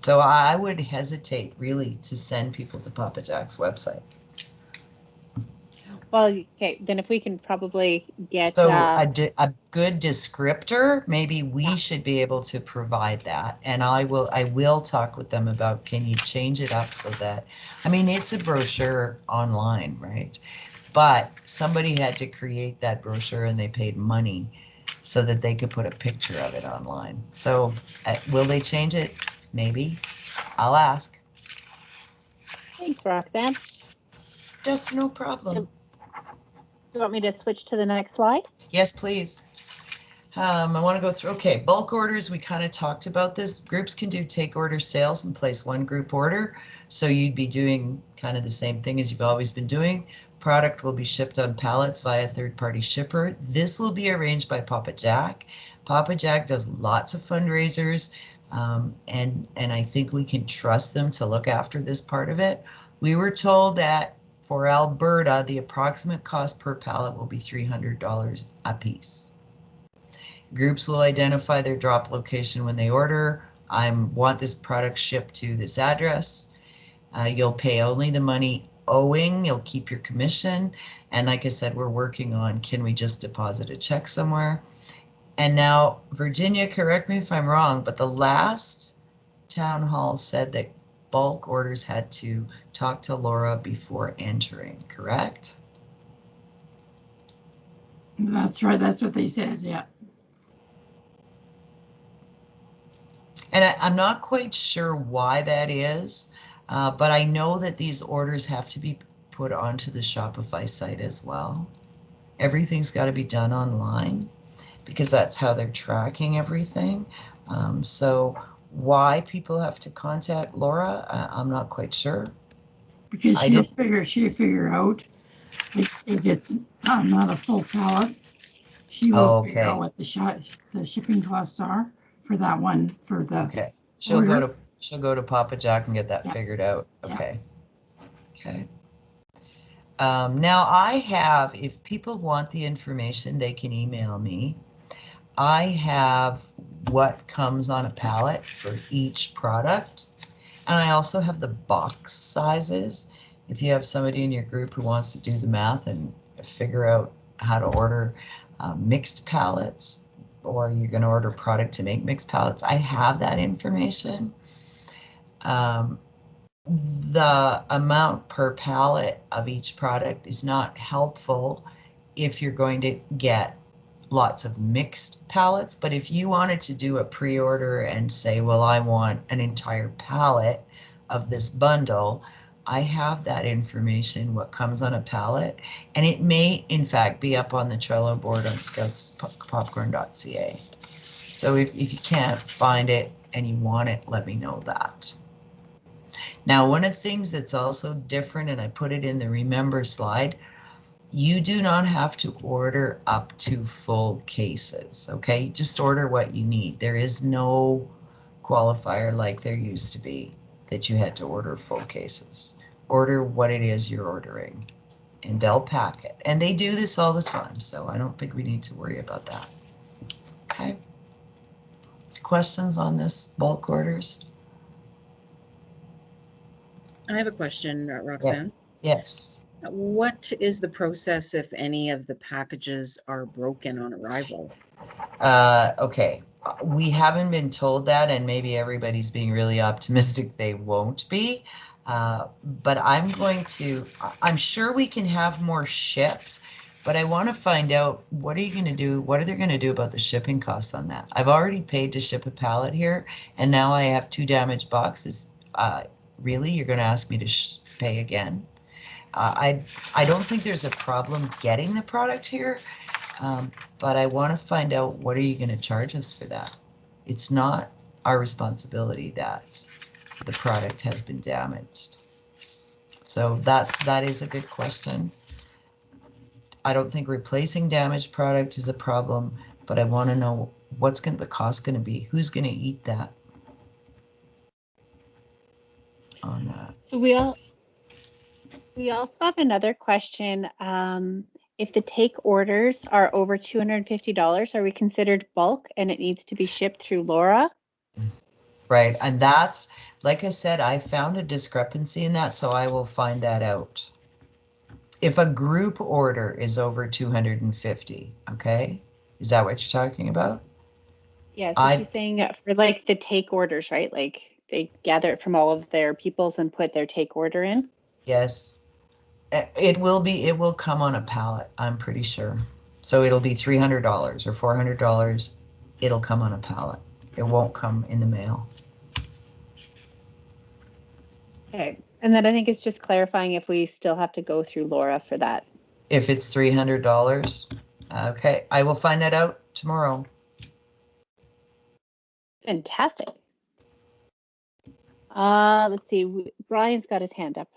So I would hesitate really to send people to Papa Jack's website. Well, okay, then if we can probably get a good descriptor, maybe we should be able to provide that. And I will talk with them about, can you change it up so that, it's a brochure online, right? But somebody had to create that brochure and they paid money so that they could put a picture of it online. So will they change it? Maybe. I'll ask. Thanks, Roxanne. Just no problem. Do you want me to switch to the next slide? Yes, please. I want to go through, okay, bulk orders, we kind of talked about this. Groups can do take order sales and place one group order. So you'd be doing kind of the same thing as you've always been doing. Product will be shipped on pallets via third-party shipper. This will be arranged by Papa Jack. Papa Jack does lots of fundraisers, and I think we can trust them to look after this part of it. We were told that for Alberta, the approximate cost per pallet will be $300 a piece. Groups will identify their drop location when they order. I want this product shipped to this address. You'll pay only the money owing. You'll keep your commission. And like I said, we're working on, can we just deposit a check somewhere? And now, Virginia, correct me if I'm wrong, but the last town hall said that bulk orders had to talk to Laura before entering, correct? That's right. That's what they said. Yeah. And I'm not quite sure why that is, but I know that these orders have to be put onto the Shopify site as well. Everything's got to be done online because that's how they're tracking everything. So why people have to contact Laura, I'm not quite sure. Because she'll figure out if it's not a full pallet. She will figure out what the shipping costs are for that one, for the Okay. She'll go to Papa Jack and get that figured out. Okay. Okay. Now I have, if people want the information, they can email me. I have what comes on a pallet for each product. And I also have the box sizes. If you have somebody in your group who wants to do the math and figure out how to order mixed pallets, or you're going to order product to make mixed pallets, I have that information. The amount per pallet of each product is not helpful if you're going to get lots of mixed pallets, but if you wanted to do a pre-order and say, well, I want an entire pallet of this bundle, I have that information, what comes on a pallet, and it may in fact be up on the Trello board on scoutspopcorn.ca. So if you can't find it and you want it, let me know that. Now, one of the things that's also different, and I put it in the remember slide, you do not have to order up to full cases, okay? Just order what you need. There is no qualifier like there used to be that you had to order full cases. Order what it is you're ordering, and they'll pack it. And they do this all the time, so I don't think we need to worry about that. Okay? Questions on this bulk orders? I have a question, Roxanne. Yes. What is the process if any of the packages are broken on arrival? Okay, we haven't been told that, and maybe everybody's being really optimistic they won't be. But I'm sure we can have more shipped, but I want to find out, what are you going to do? What are they going to do about the shipping costs on that? I've already paid to ship a pallet here, and now I have 2 damaged boxes. Really, you're going to ask me to pay again? I don't think there's a problem getting the product here, but I want to find out, what are you going to charge us for that? It's not our responsibility that the product has been damaged. So that is a good question. I don't think replacing damaged product is a problem, but I want to know, what's the cost going to be? Who's going to eat that? On that. So we also have another question. If the take orders are over $250, are we considered bulk and it needs to be shipped through Laura? Right, and that's, like I said, I found a discrepancy in that, so I will find that out. If a group order is over 250, okay? Is that what you're talking about? Yeah, so she's saying for like the take orders, right? Like they gather it from all of their peoples and put their take order in? Yes. It will come on a pallet, I'm pretty sure. So it'll be $300 or $400. It'll come on a pallet. It won't come in the mail. Okay. And then I think it's just clarifying if we still have to go through Laura for that. If it's $300, okay. I will find that out tomorrow. Fantastic. Let's see. Brian's got his hand up.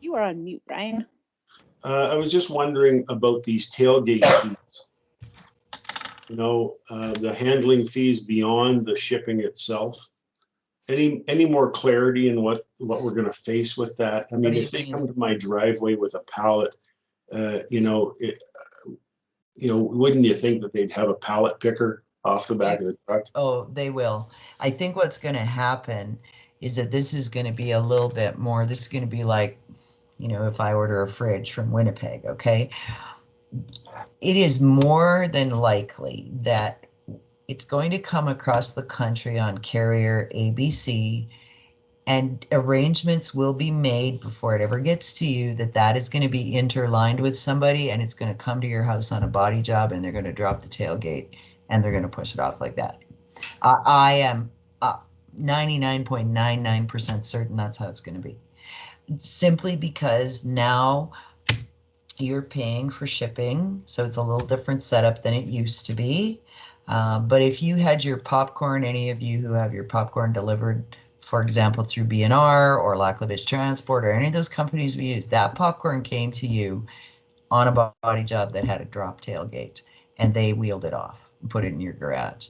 You are on mute, Brian. I was just wondering about these tailgate fees. You know, the handling fees beyond the shipping itself. Any more clarity in what we're going to face with that? I mean, if they come to my driveway with a pallet, wouldn't you think that they'd have a pallet picker off the back of the truck? Oh, they will. I think what's going to happen is that this is going to be a little bit more. This is going to be like, if I order a fridge from Winnipeg, okay? It is more than likely that it's going to come across the country on carrier ABC, and arrangements will be made before it ever gets to you that is going to be interlined with somebody, and it's going to come to your house on a body job, and they're going to drop the tailgate and they're going to push it off like that. I am 99.99% certain that's how it's going to be. Simply because now you're paying for shipping, so it's a little different setup than it used to be. But if you had your popcorn, any of you who have your popcorn delivered, for example, through B&R or Lac La Biche Transport or any of those companies we use, that popcorn came to you on a body job that had a drop tailgate, and they wheeled it off and put it in your garage.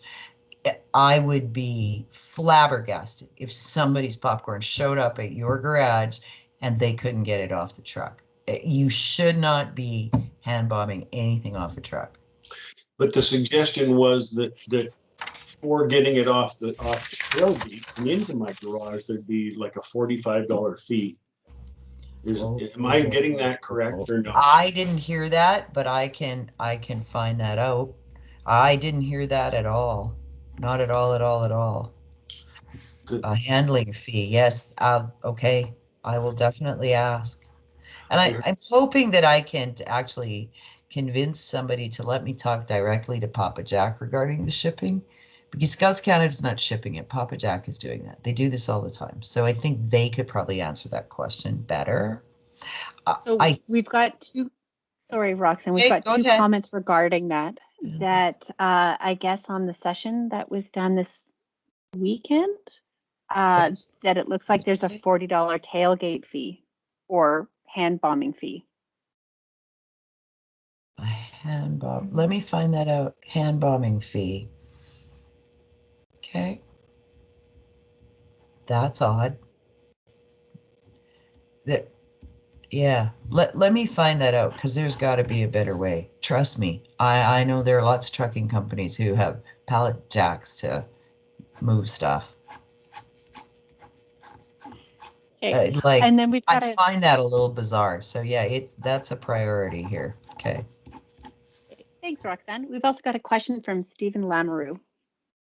I would be flabbergasted if somebody's popcorn showed up at your garage and they couldn't get it off the truck. You should not be hand bombing anything off a truck. But the suggestion was that for getting it off the tailgate and into my garage, there'd be like a $45 fee. Am I getting that correct or no? I didn't hear that, but I can find that out. I didn't hear that at all. Not at all, at all, at all. A handling fee, yes. Okay, I will definitely ask. And I'm hoping that I can actually convince somebody to let me talk directly to Papa Jack regarding the shipping, because Scouts Canada's not shipping it. Papa Jack is doing that. They do this all the time. So I think they could probably answer that question better. So we've got two, sorry, Roxanne, we've got two comments regarding that. That I guess on the session that was done this weekend, that it looks like there's a $40 tailgate fee or hand bombing fee. A hand bomb. Let me find that out. Hand bombing fee. Okay. That's odd. Yeah, let me find that out, because there's got to be a better way. Trust me, I know there are lots of trucking companies who have pallet jacks to move stuff. Okay. Like, and then we've got I find that a little bizarre. So yeah, that's a priority here. Okay. Thanks, Roxanne. We've also got a question from Stephen Lamoureux.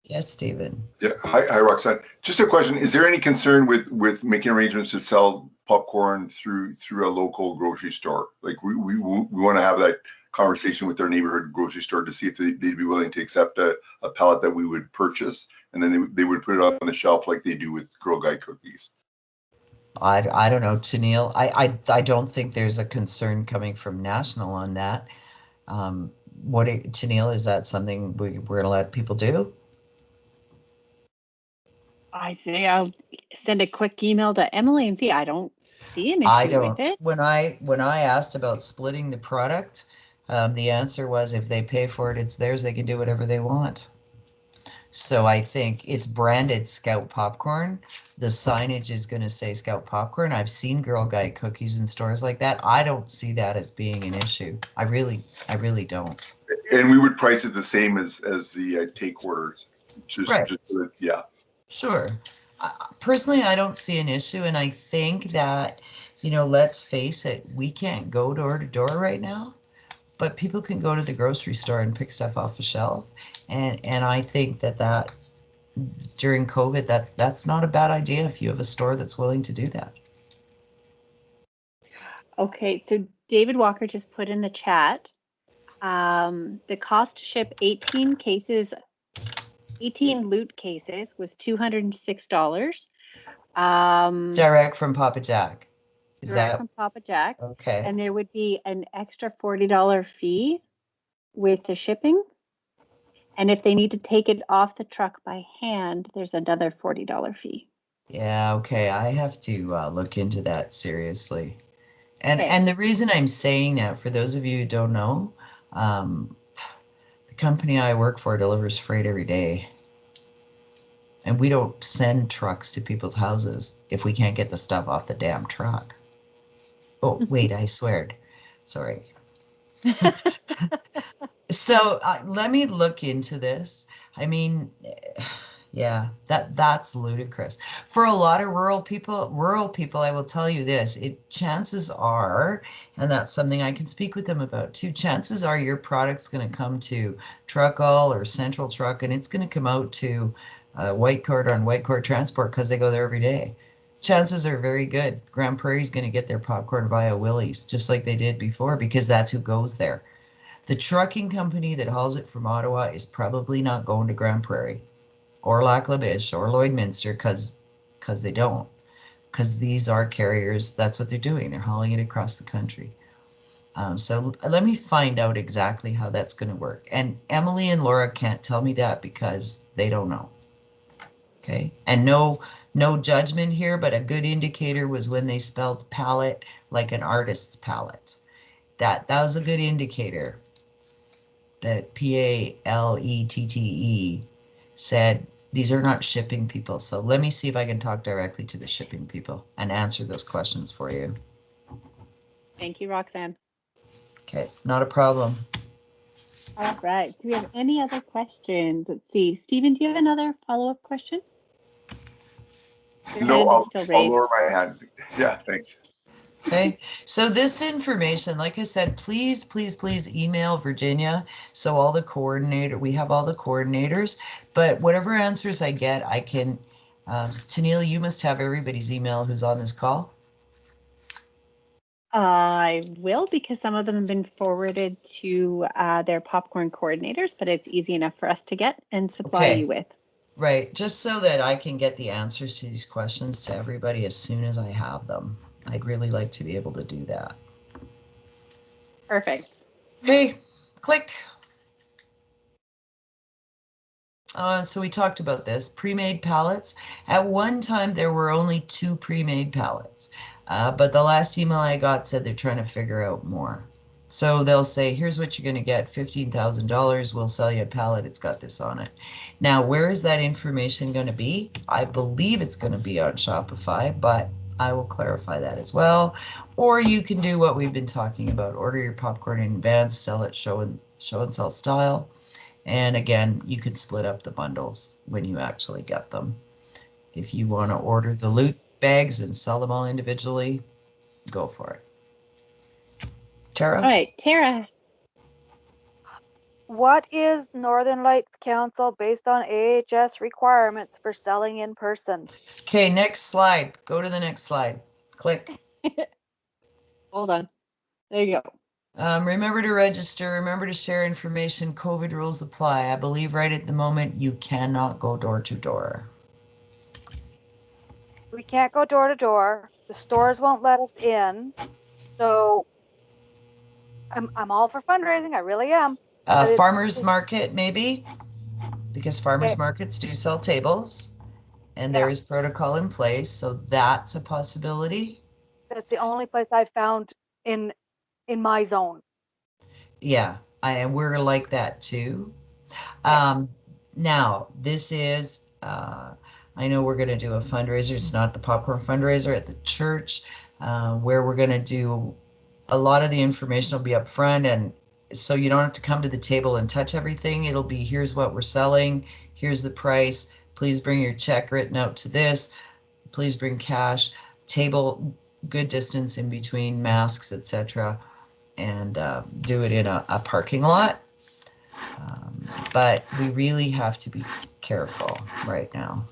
Yes, Stephen. Yeah. Hi, Roxanne. Just a question. Is there any concern with making arrangements to sell popcorn through a local grocery store? Like we want to have that conversation with our neighborhood grocery store to see if they'd be willing to accept a pallet that we would purchase, and then they would put it on the shelf like they do with Girl Guide cookies. I don't know, Tennille. I don't think there's a concern coming from National on that. Tennille, is that something we're going to let people do? I think I'll send a quick email to Emily and see. I don't see an issue with it. When I asked about splitting the product, the answer was if they pay for it, it's theirs. They can do whatever they want. So I think it's branded Scout Popcorn. The signage is going to say Scout Popcorn. I've seen Girl Guide cookies in stores like that. I don't see that as being an issue. I really don't. And we would price it the same as the take orders. Right. Yeah. Sure. Personally, I don't see an issue, and I think that, let's face it, we can't go door to door right now, but people can go to the grocery store and pick stuff off the shelf, and I think that during COVID, that's not a bad idea if you have a store that's willing to do that. Okay, so David Walker just put in the chat, the cost to ship 18 loot cases was $206. Direct from Papa Jack. Direct from Papa Jack. Okay. And there would be an extra $40 fee with the shipping. And if they need to take it off the truck by hand, there's another $40 fee. Yeah, okay. I have to look into that seriously. And the reason I'm saying that, for those of you who don't know, the company I work for delivers freight every day. And we don't send trucks to people's houses if we can't get the stuff off the damn truck. Oh, wait, I sweared. Sorry. So let me look into this. I mean, yeah, that's ludicrous. For a lot of rural people, I will tell you this, chances are, and that's something I can speak with them about too, chances are your product's going to come to Truckall or Central Truck, and it's going to come out to Whitecourt on Whitecourt Transport because they go there every day. Chances are very good Grand Prairie's going to get their popcorn via Willie's, just like they did before, because that's who goes there. The trucking company that hauls it from Ottawa is probably not going to Grand Prairie or Lac La Biche or Lloydminster because they don't. Because these are carriers, that's what they're doing. They're hauling it across the country. So let me find out exactly how that's going to work. And Emily and Laura can't tell me that because they don't know. Okay, and no judgment here, but a good indicator was when they spelled palette like an artist's palette. That was a good indicator that PALETTE said these are not shipping people. So let me see if I can talk directly to the shipping people and answer those questions for you. Thank you, Roxanne. Okay, not a problem. All right. Do we have any other questions? Let's see. Stephen, do you have another follow-up question? Your hand is still raised. I'll lower my hand. Yeah, thanks. Okay, so this information, like I said, please, please, please email Virginia. So all the we have all the coordinators, but whatever answers I get, I can, Tennille, you must have everybody's email who's on this call. I will, because some of them have been forwarded to their popcorn coordinators, but it's easy enough for us to get and supply you with. Right, just so that I can get the answers to these questions to everybody as soon as I have them. I'd really like to be able to do that. Perfect. Okay, click. So we talked about this, pre-made palettes. At one time, there were only 2 pre-made palettes, but the last email I got said they're trying to figure out more. So they'll say, here's what you're going to get, $15,000. We'll sell you a palette. It's got this on it. Now, where is that information going to be? I believe it's going to be on Shopify, but I will clarify that as well. Or you can do what we've been talking about. Order your popcorn in advance, sell it show and sell style. And again, you can split up the bundles when you actually get them. If you want to order the loot bags and sell them all individually, go for it. Tara? All right, Tara. What is Northern Lights Council based on AHS requirements for selling in person? Okay, next slide. Go to the next slide. Click. Hold on. There you go. Remember to register. Remember to share information. COVID rules apply. I believe right at the moment you cannot go door to door. We can't go door to door. The stores won't let us in. So I'm all for fundraising. I really am. Farmers market, maybe, because farmers markets do sell tables, and there is protocol in place, so that's a possibility. That's the only place I've found in my zone. Yeah, we're like that too. Now, this is, I know we're going to do a fundraiser. It's not the popcorn fundraiser at the church, where we're going to do a lot of the information will be up front, and so you don't have to come to the table and touch everything. It'll be, here's what we're selling, here's the price, please bring your check written out to this, please bring cash, table, good distance in between, masks, etc., and do it in a parking lot. But we really have to be careful right now.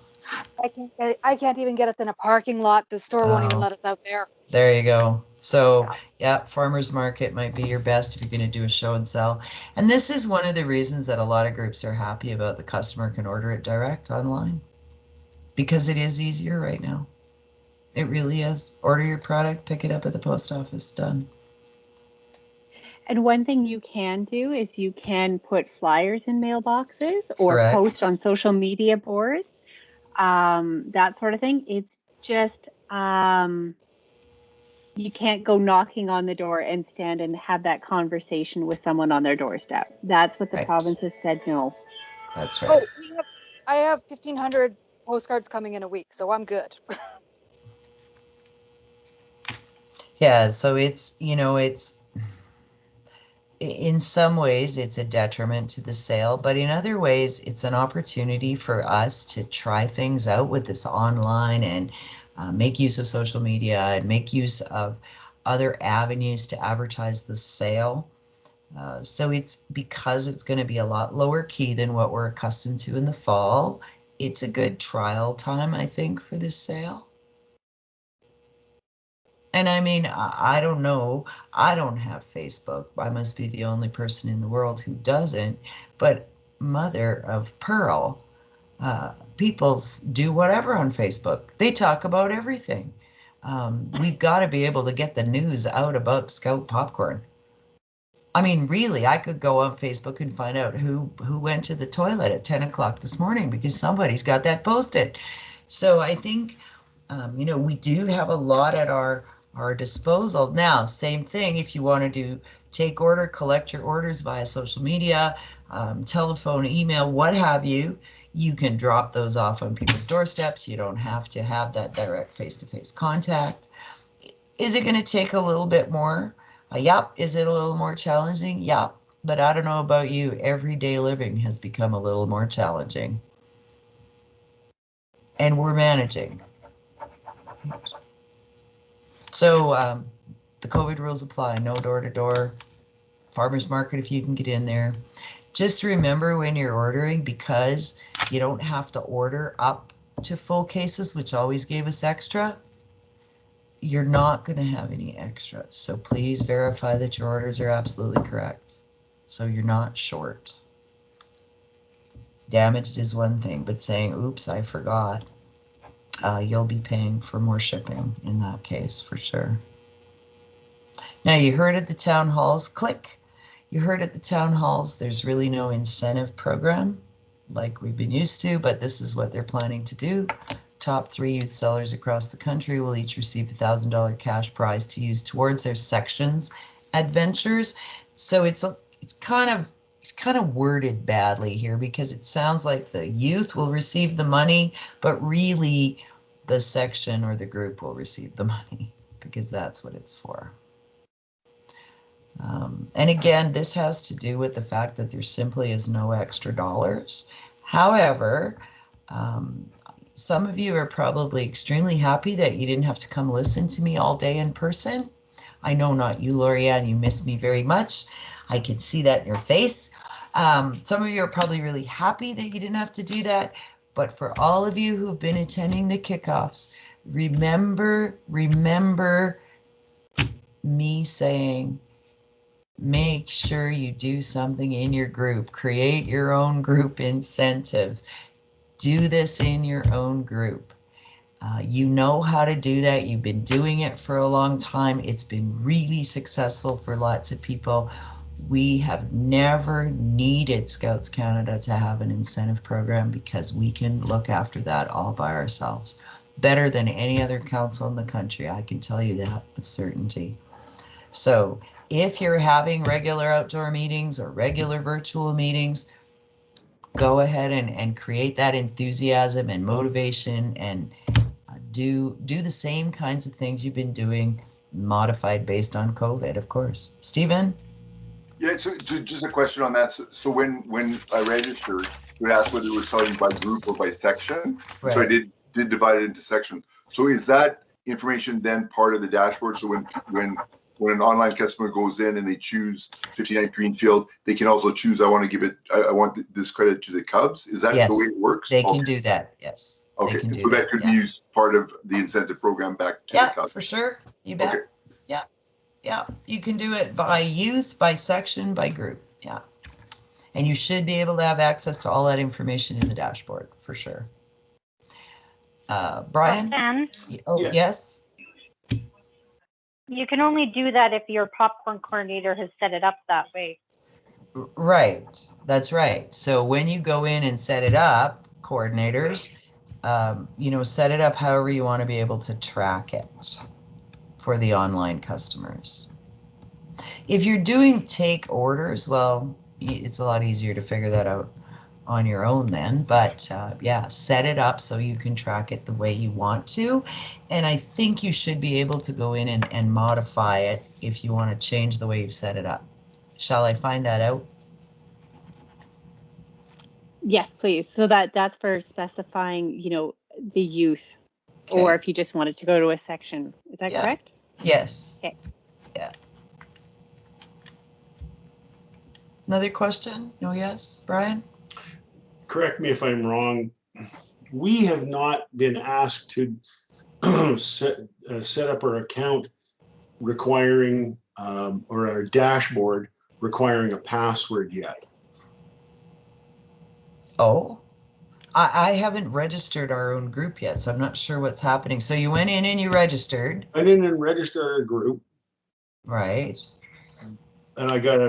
I can't even get us in a parking lot. The store won't even let us out there. There you go. So yeah, farmers market might be your best if you're going to do a show and sell. And this is one of the reasons that a lot of groups are happy about the customer can order it direct online, because it is easier right now. It really is. Order your product, pick it up at the post office, done. And one thing you can do is you can put flyers in mailboxes or post on social media boards, that sort of thing. It's just you can't go knocking on the door and stand and have that conversation with someone on their doorstep. That's what the province has said no. That's right. Oh, I have 1,500 postcards coming in a week, so I'm good. Yeah, so it's, it's, in some ways it's a detriment to the sale, but in other ways it's an opportunity for us to try things out with this online and make use of social media and make use of other avenues to advertise the sale. So it's, because it's going to be a lot lower key than what we're accustomed to in the fall, it's a good trial time, I think, for this sale. And I mean, I don't know. I don't have Facebook. I must be the only person in the world who doesn't. But mother of pearl, people do whatever on Facebook. They talk about everything. We've got to be able to get the news out about Scout Popcorn. I mean, really, I could go on Facebook and find out who went to the toilet at 10 o'clock this morning because somebody's got that posted. So I think, you know, we do have a lot at our disposal. Now, same thing, if you want to do take order, collect your orders via social media, telephone, email, what have you, you can drop those off on people's doorsteps. You don't have to have that direct face-to-face contact. Is it going to take a little bit more? Yep. Is it a little more challenging? Yep. But I don't know about you. Everyday living has become a little more challenging. And we're managing. So the COVID rules apply. No door-to-door. Farmers market if you can get in there. Just remember when you're ordering, because you don't have to order up to full cases, which always gave us extra, you're not going to have any extras. So please verify that your orders are absolutely correct, so you're not short. Damaged is one thing, but saying, oops, I forgot, you'll be paying for more shipping in that case, for sure. Now, you heard at the town halls, click. You heard at the town halls, there's really no incentive program like we've been used to, but this is what they're planning to do. Top 3 youth sellers across the country will each receive a $1,000 cash prize to use towards their sections adventures. So it's kind of worded badly here, because it sounds like the youth will receive the money, but really the section or the group will receive the money, because that's what it's for. And again, this has to do with the fact that there simply is no extra dollars. However, some of you are probably extremely happy that you didn't have to come listen to me all day in person. I know not you, Lorianne, you missed me very much. I can see that in your face. Some of you are probably really happy that you didn't have to do that. But for all of you who have been attending the kickoffs, remember me saying, make sure you do something in your group. Create your own group incentives. Do this in your own group. You know how to do that. You've been doing it for a long time. It's been really successful for lots of people. We have never needed Scouts Canada to have an incentive program, because we can look after that all by ourselves. Better than any other council in the country. I can tell you that with certainty. So if you're having regular outdoor meetings or regular virtual meetings, go ahead and create that enthusiasm and motivation, and do the same kinds of things you've been doing, modified based on COVID, of course. Stephen? Yeah, so just a question on that. So when I registered, it would ask whether it was selling by group or by section. Right. So I did divide it into sections. So is that information then part of the dashboard? So when an online customer goes in and they choose 59 Greenfield, they can also choose, I want this credit to the Cubs. Is that the way it works? They can do that, yes. Okay, so that could be used part of the incentive program back to the Cubs. Yeah, for sure. You bet. Okay. Yeah. You can do it by youth, by section, by group. Yeah. And you should be able to have access to all that information in the dashboard, for sure. Brian? Yeah. Yes? You can only do that if your popcorn coordinator has set it up that way. Right. That's right. So when you go in and set it up, coordinators, set it up however you want to be able to track it for the online customers. If you're doing take orders, well, it's a lot easier to figure that out on your own then, but set it up so you can track it the way you want to. And I think you should be able to go in and modify it if you want to change the way you've set it up. Shall I find that out? Yes, please. So that's for specifying, the youth, or if you just wanted to go to a section. Is that correct? Yes. Okay. Yeah. Another question? No, yes, Brian? Correct me if I'm wrong. We have not been asked to set up our account requiring, or our dashboard requiring a password yet. Oh, I haven't registered our own group yet, so I'm not sure what's happening. So you went in and you registered. I didn't register our group. Right. and I got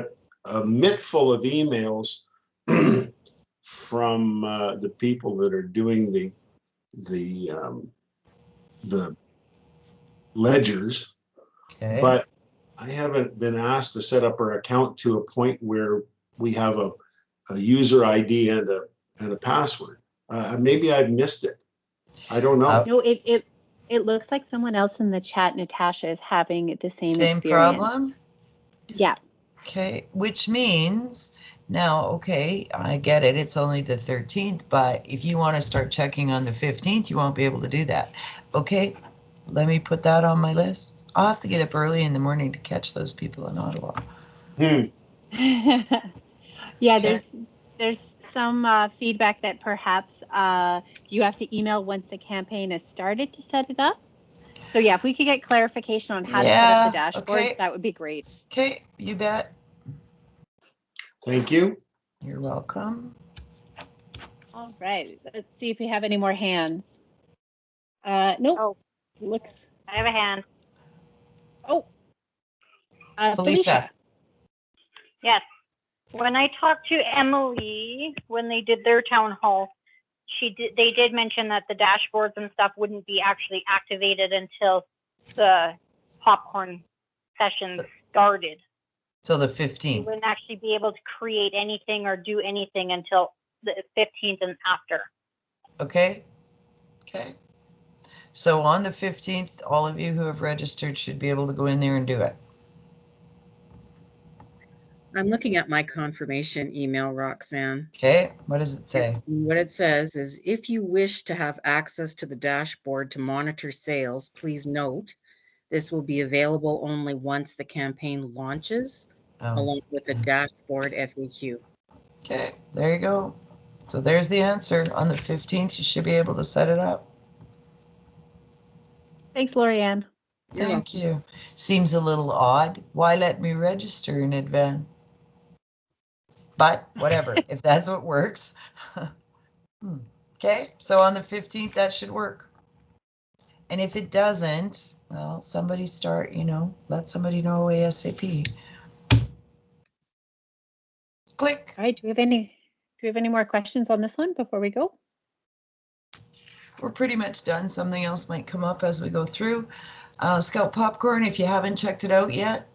a mitt full of emails from the people that are doing the ledgers, Okay. but I haven't been asked to set up our account to a point where we have a user ID and a password. Maybe I've missed it. I don't know. No, it looks like someone else in the chat, Natasha, is having the same experience. Problem? Yeah. Okay, which means now, okay, I get it. It's only the 13th, but if you want to start checking on the 15th, you won't be able to do that. Okay, let me put that on my list. I'll have to get up early in the morning to catch those people in Ottawa. Yeah, Okay. there's some feedback that perhaps you have to email once the campaign has started to set it up. So yeah, if we could get clarification on how to set up the dashboard, okay. that would be great. Okay, you bet. Thank you. You're welcome. All right, let's see if we have any more hands. Nope. Oh, Looks. I have a hand. Oh, Felicia. Yes. When I talked to Emily when they did their town hall, they did mention that the dashboards and stuff wouldn't be actually activated until the popcorn session started. Till the 15th. You wouldn't actually be able to create anything or do anything until the 15th and after. Okay. Okay. So on the 15th, all of you who have registered should be able to go in there and do it. I'm looking at my confirmation email, Roxanne. Okay, what does it say? What it says is, if you wish to have access to the dashboard to monitor sales, please note this will be available only once the campaign launches, along with the dashboard FAQ. Okay, there you go. So there's the answer. On the 15th, you should be able to set it up. Thanks, Lorianne. Thank you. Seems a little odd. Why let me register in advance? But whatever, if that's what works. Okay, so on the 15th, that should work. And if it doesn't, well, somebody start, let somebody know ASAP. Click. All right, do we have any more questions on this one before we go? We're pretty much done. Something else might come up as we go through. Scout Popcorn, if you haven't checked it out yet,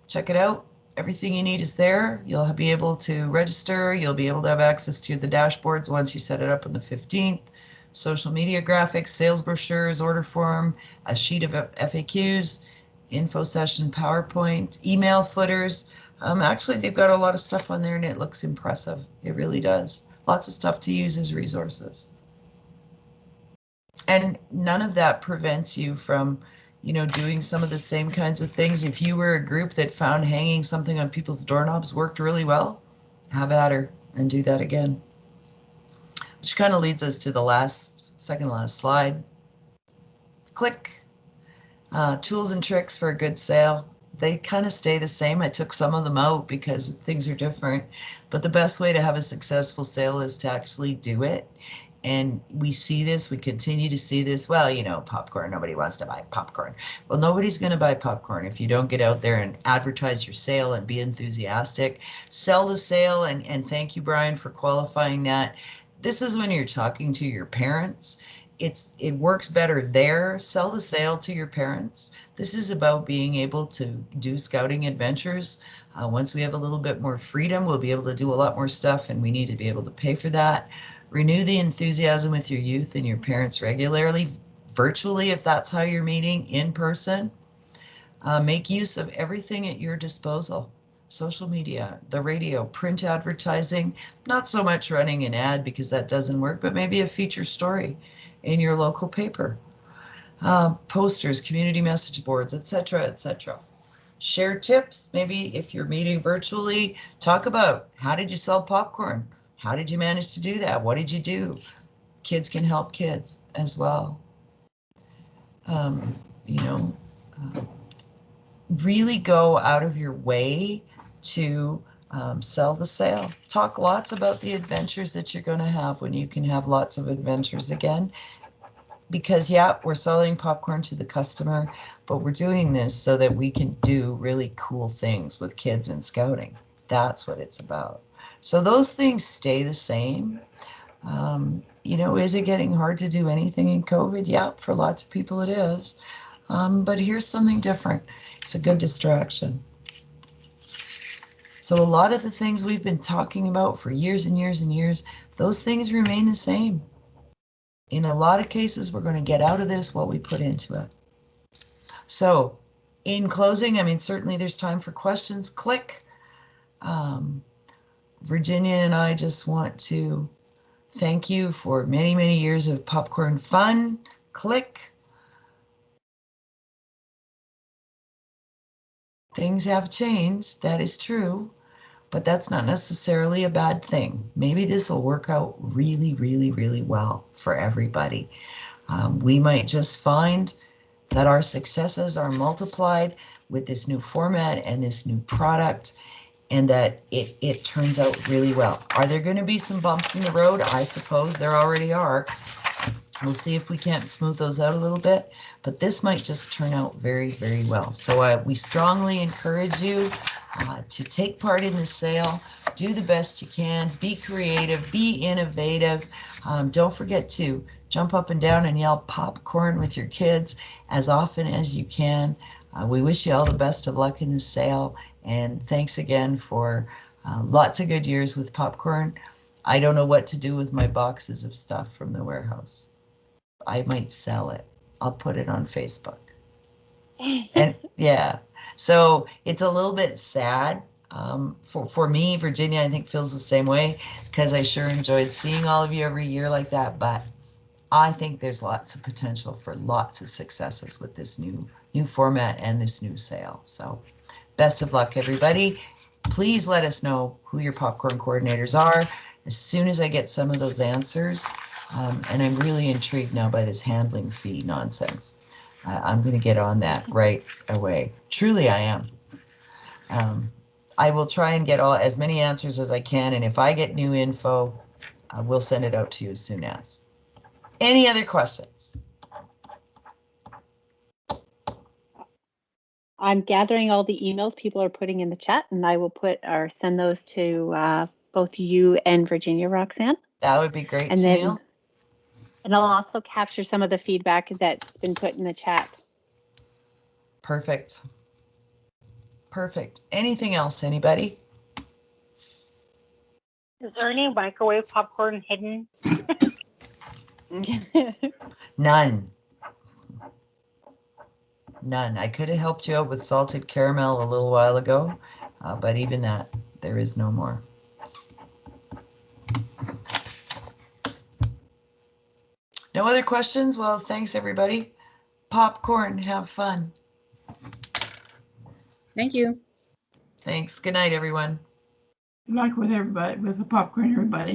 check it out. Everything you need is there. You'll be able to register. You'll be able to have access to the dashboards once you set it up on the 15th. Social media graphics, sales brochures, order form, a sheet of FAQs, info session, PowerPoint, email footers. Actually, they've got a lot of stuff on there and it looks impressive. It really does. Lots of stuff to use as resources. And none of that prevents you from, doing some of the same kinds of things. If you were a group that found hanging something on people's doorknobs worked really well, have at her and do that again. Which kind of leads us to the second last slide. Click. Tools and tricks for a good sale. They kind of stay the same. I took some of them out because things are different. But the best way to have a successful sale is to actually do it. And we see this, we continue to see this. Well, popcorn, nobody wants to buy popcorn. Well, nobody's going to buy popcorn if you don't get out there and advertise your sale and be enthusiastic. Sell the sale, and thank you, Brian, for qualifying that. This is when you're talking to your parents. It works better there. Sell the sale to your parents. This is about being able to do scouting adventures. Once we have a little bit more freedom, we'll be able to do a lot more stuff, and we need to be able to pay for that. Renew the enthusiasm with your youth and your parents regularly, virtually if that's how you're meeting, in person. Make use of everything at your disposal. Social media, the radio, print advertising, not so much running an ad because that doesn't work, but maybe a feature story in your local paper. Posters, community message boards, etc., etc. Share tips, maybe if you're meeting virtually, talk about how did you sell popcorn? How did you manage to do that? What did you do? Kids can help kids as well. Really go out of your way to sell the sale. Talk lots about the adventures that you're going to have when you can have lots of adventures again. because yeah, we're selling popcorn to the customer, but we're doing this so that we can do really cool things with kids in scouting. That's what it's about. So those things stay the same. You know, is it getting hard to do anything in COVID? Yeah, for lots of people it is. But here's something different. It's a good distraction. So a lot of the things we've been talking about for years and years and years, those things remain the same. In a lot of cases, we're going to get out of this what we put into it. So in closing, I mean, certainly there's time for questions. Click. Virginia and I just want to thank you for many, many years of popcorn fun. Click. Things have changed, that is true, but that's not necessarily a bad thing. Maybe this will work out really, really, really well for everybody. We might just find that our successes are multiplied with this new format and this new product, and that it turns out really well. Are there going to be some bumps in the road? I suppose there already are. We'll see if we can't smooth those out a little bit, but this might just turn out very, very well. So we strongly encourage you to take part in the sale, do the best you can, be creative, be innovative. Don't forget to jump up and down and yell popcorn with your kids as often as you can. We wish you all the best of luck in the sale, and thanks again for lots of good years with popcorn. I don't know what to do with my boxes of stuff from the warehouse. I might sell it. I'll put it on Facebook. And yeah, so it's a little bit sad. For me, Virginia, I think feels the same way, because I sure enjoyed seeing all of you every year like that. But I think there's lots of potential for lots of successes with this new format and this new sale. So best of luck, everybody. Please let us know who your popcorn coordinators are as soon as I get some of those answers. And I'm really intrigued now by this handling fee nonsense. I'm going to get on that right away. Truly, I am. I will try and get as many answers as I can, and if I get new info, we'll send it out to you as soon as. Any other questions? I'm gathering all the emails people are putting in the chat, and I will send those to both you and Virginia, Roxanne. That would be great, and Tennille. then, and I'll also capture some of the feedback that's been put in the chat. Perfect. Perfect. Anything else, anybody? Is there any microwave popcorn hidden? None. None. I could have helped you out with salted caramel a little while ago, but even that, there is no more. No other questions? Well, thanks, everybody. Popcorn, have fun. Thank you. Thanks. Good night, everyone. Good luck with everybody, with the popcorn, everybody.